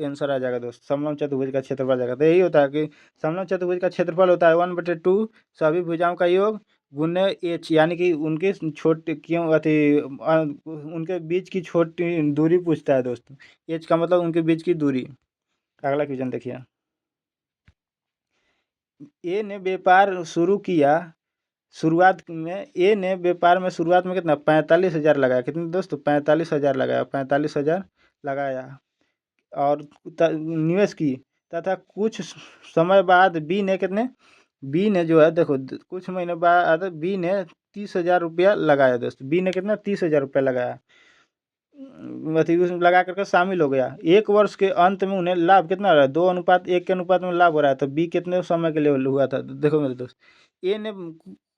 आंसर आ जाएगा दोस्त। समलम चतुर्भुज का क्षेत्रफल आ जाएगा। तो यही होता है कि समलम चतुर्भुज का क्षेत्रफल होता है 1/2 सभी भुजाओं का योग गुने एच, यानी कि उनके छोटे क्यों अति उनके बीच की छोटी दूरी पूछता है दोस्त। एच का मतलब उनके बीच की दूरी। अगला क्वेश्चन देखिए। ए ने व्यापार शुरू किया, शुरुआत में ए ने व्यापार में शुरुआत में कितना 45,000 लगाया, कितने दोस्तों 45,000 लगाया, 45,000 लगाया और निवेश की, तथा कुछ समय बाद बी ने कितने, बी ने जो है देखो कुछ महीने बाद बी ने 30,000 रुपया लगाया दोस्तों, बी ने कितना 30,000 रुपया लगाया, उसमें लगा करके शामिल हो गया। एक वर्ष के अंत में उन्हें लाभ कितना हो रहा है, 2:1 के अनुपात में लाभ हो रहा है। तो बी कितने समय के लिए हुआ था, देखो मेरे दोस्त, ए ने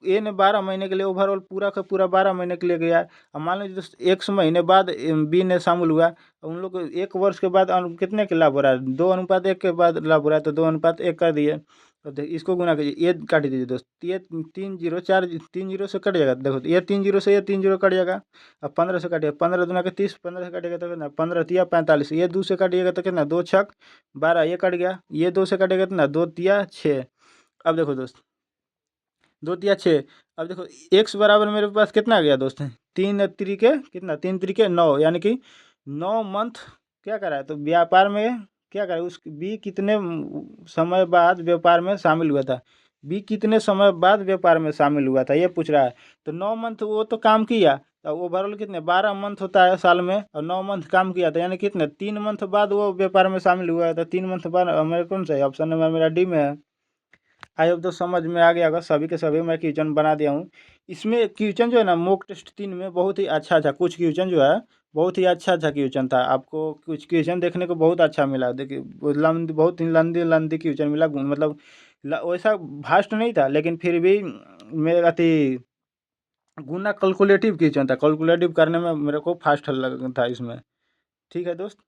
ए ने 12 महीने के लिए ओवरऑल पूरा का पूरा 12 महीने के लिए गया। अब मान लीजिए दोस्त 1 महीने बाद बी ने शामिल हुआ, उन लोग को 1 वर्ष के बाद कितने के लाभ हो रहा है, 2:1 के बाद लाभ हो रहा है, तो 2:1 कर दिए। तो देखिए इसको गुना कीजिए, ये काट दीजिए दोस्त, ये 3 जीरो से कट जाएगा, देखो ये 3 जीरो से ये 3 जीरो कट जाएगा। अब 15 से काटिएगा, 15 दूना के 30, 15 से काटिएगा तो कितना 15 तिया 45, ये 2 से काटिएगा तो कितना 2 छक 12, ये कट गया, ये 2 से काटिएगा कितना 2 तिया 6। अब देखो दोस्त 2 तिया 6, अब देखो एक्स बराबर मेरे पास कितना आ गया दोस्त, 3 तिरिके कितना 3 तिरिके 9, यानी कि 9 मंथ क्या करा है, तो व्यापार में क्या करा उस बी कितने समय बाद व्यापार में शामिल हुआ था, बी कितने समय बाद व्यापार में शामिल हुआ था ये पूछ रहा है। तो 9 मंथ वो तो काम किया, तो ओवरऑल कितने 12 मंथ होता है साल में, और 9 मंथ काम किया था, यानी कितने 3 मंथ बाद वो व्यापार में शामिल हुआ है। तो 3 मंथ बाद मेरे कौन सा है, ऑप्शन नंबर मेरा डी में है। आई होप तो समझ में आ गया होगा सभी के सभी, मैं क्वेश्चन बना दिया हूँ। इसमें क्वेश्चन जो है ना मॉक टेस्ट 3 में बहुत ही अच्छा था, कुछ क्वेश्चन जो है बहुत ही अच्छा अच्छा क्वेश्चन था, आपको कुछ क्वेश्चन देखने को बहुत अच्छा मिला, देखिए बहुत ही लंदी लंदी क्वेश्चन मिला, मतलब वैसा भास्ट नहीं था, लेकिन फिर भी मेरा अति गुना कैलकुलेटिव क्वेश्चन था, कैलकुलेटिव करने में मेरे को फास्ट लग था इसमें। ठीक है दोस्त।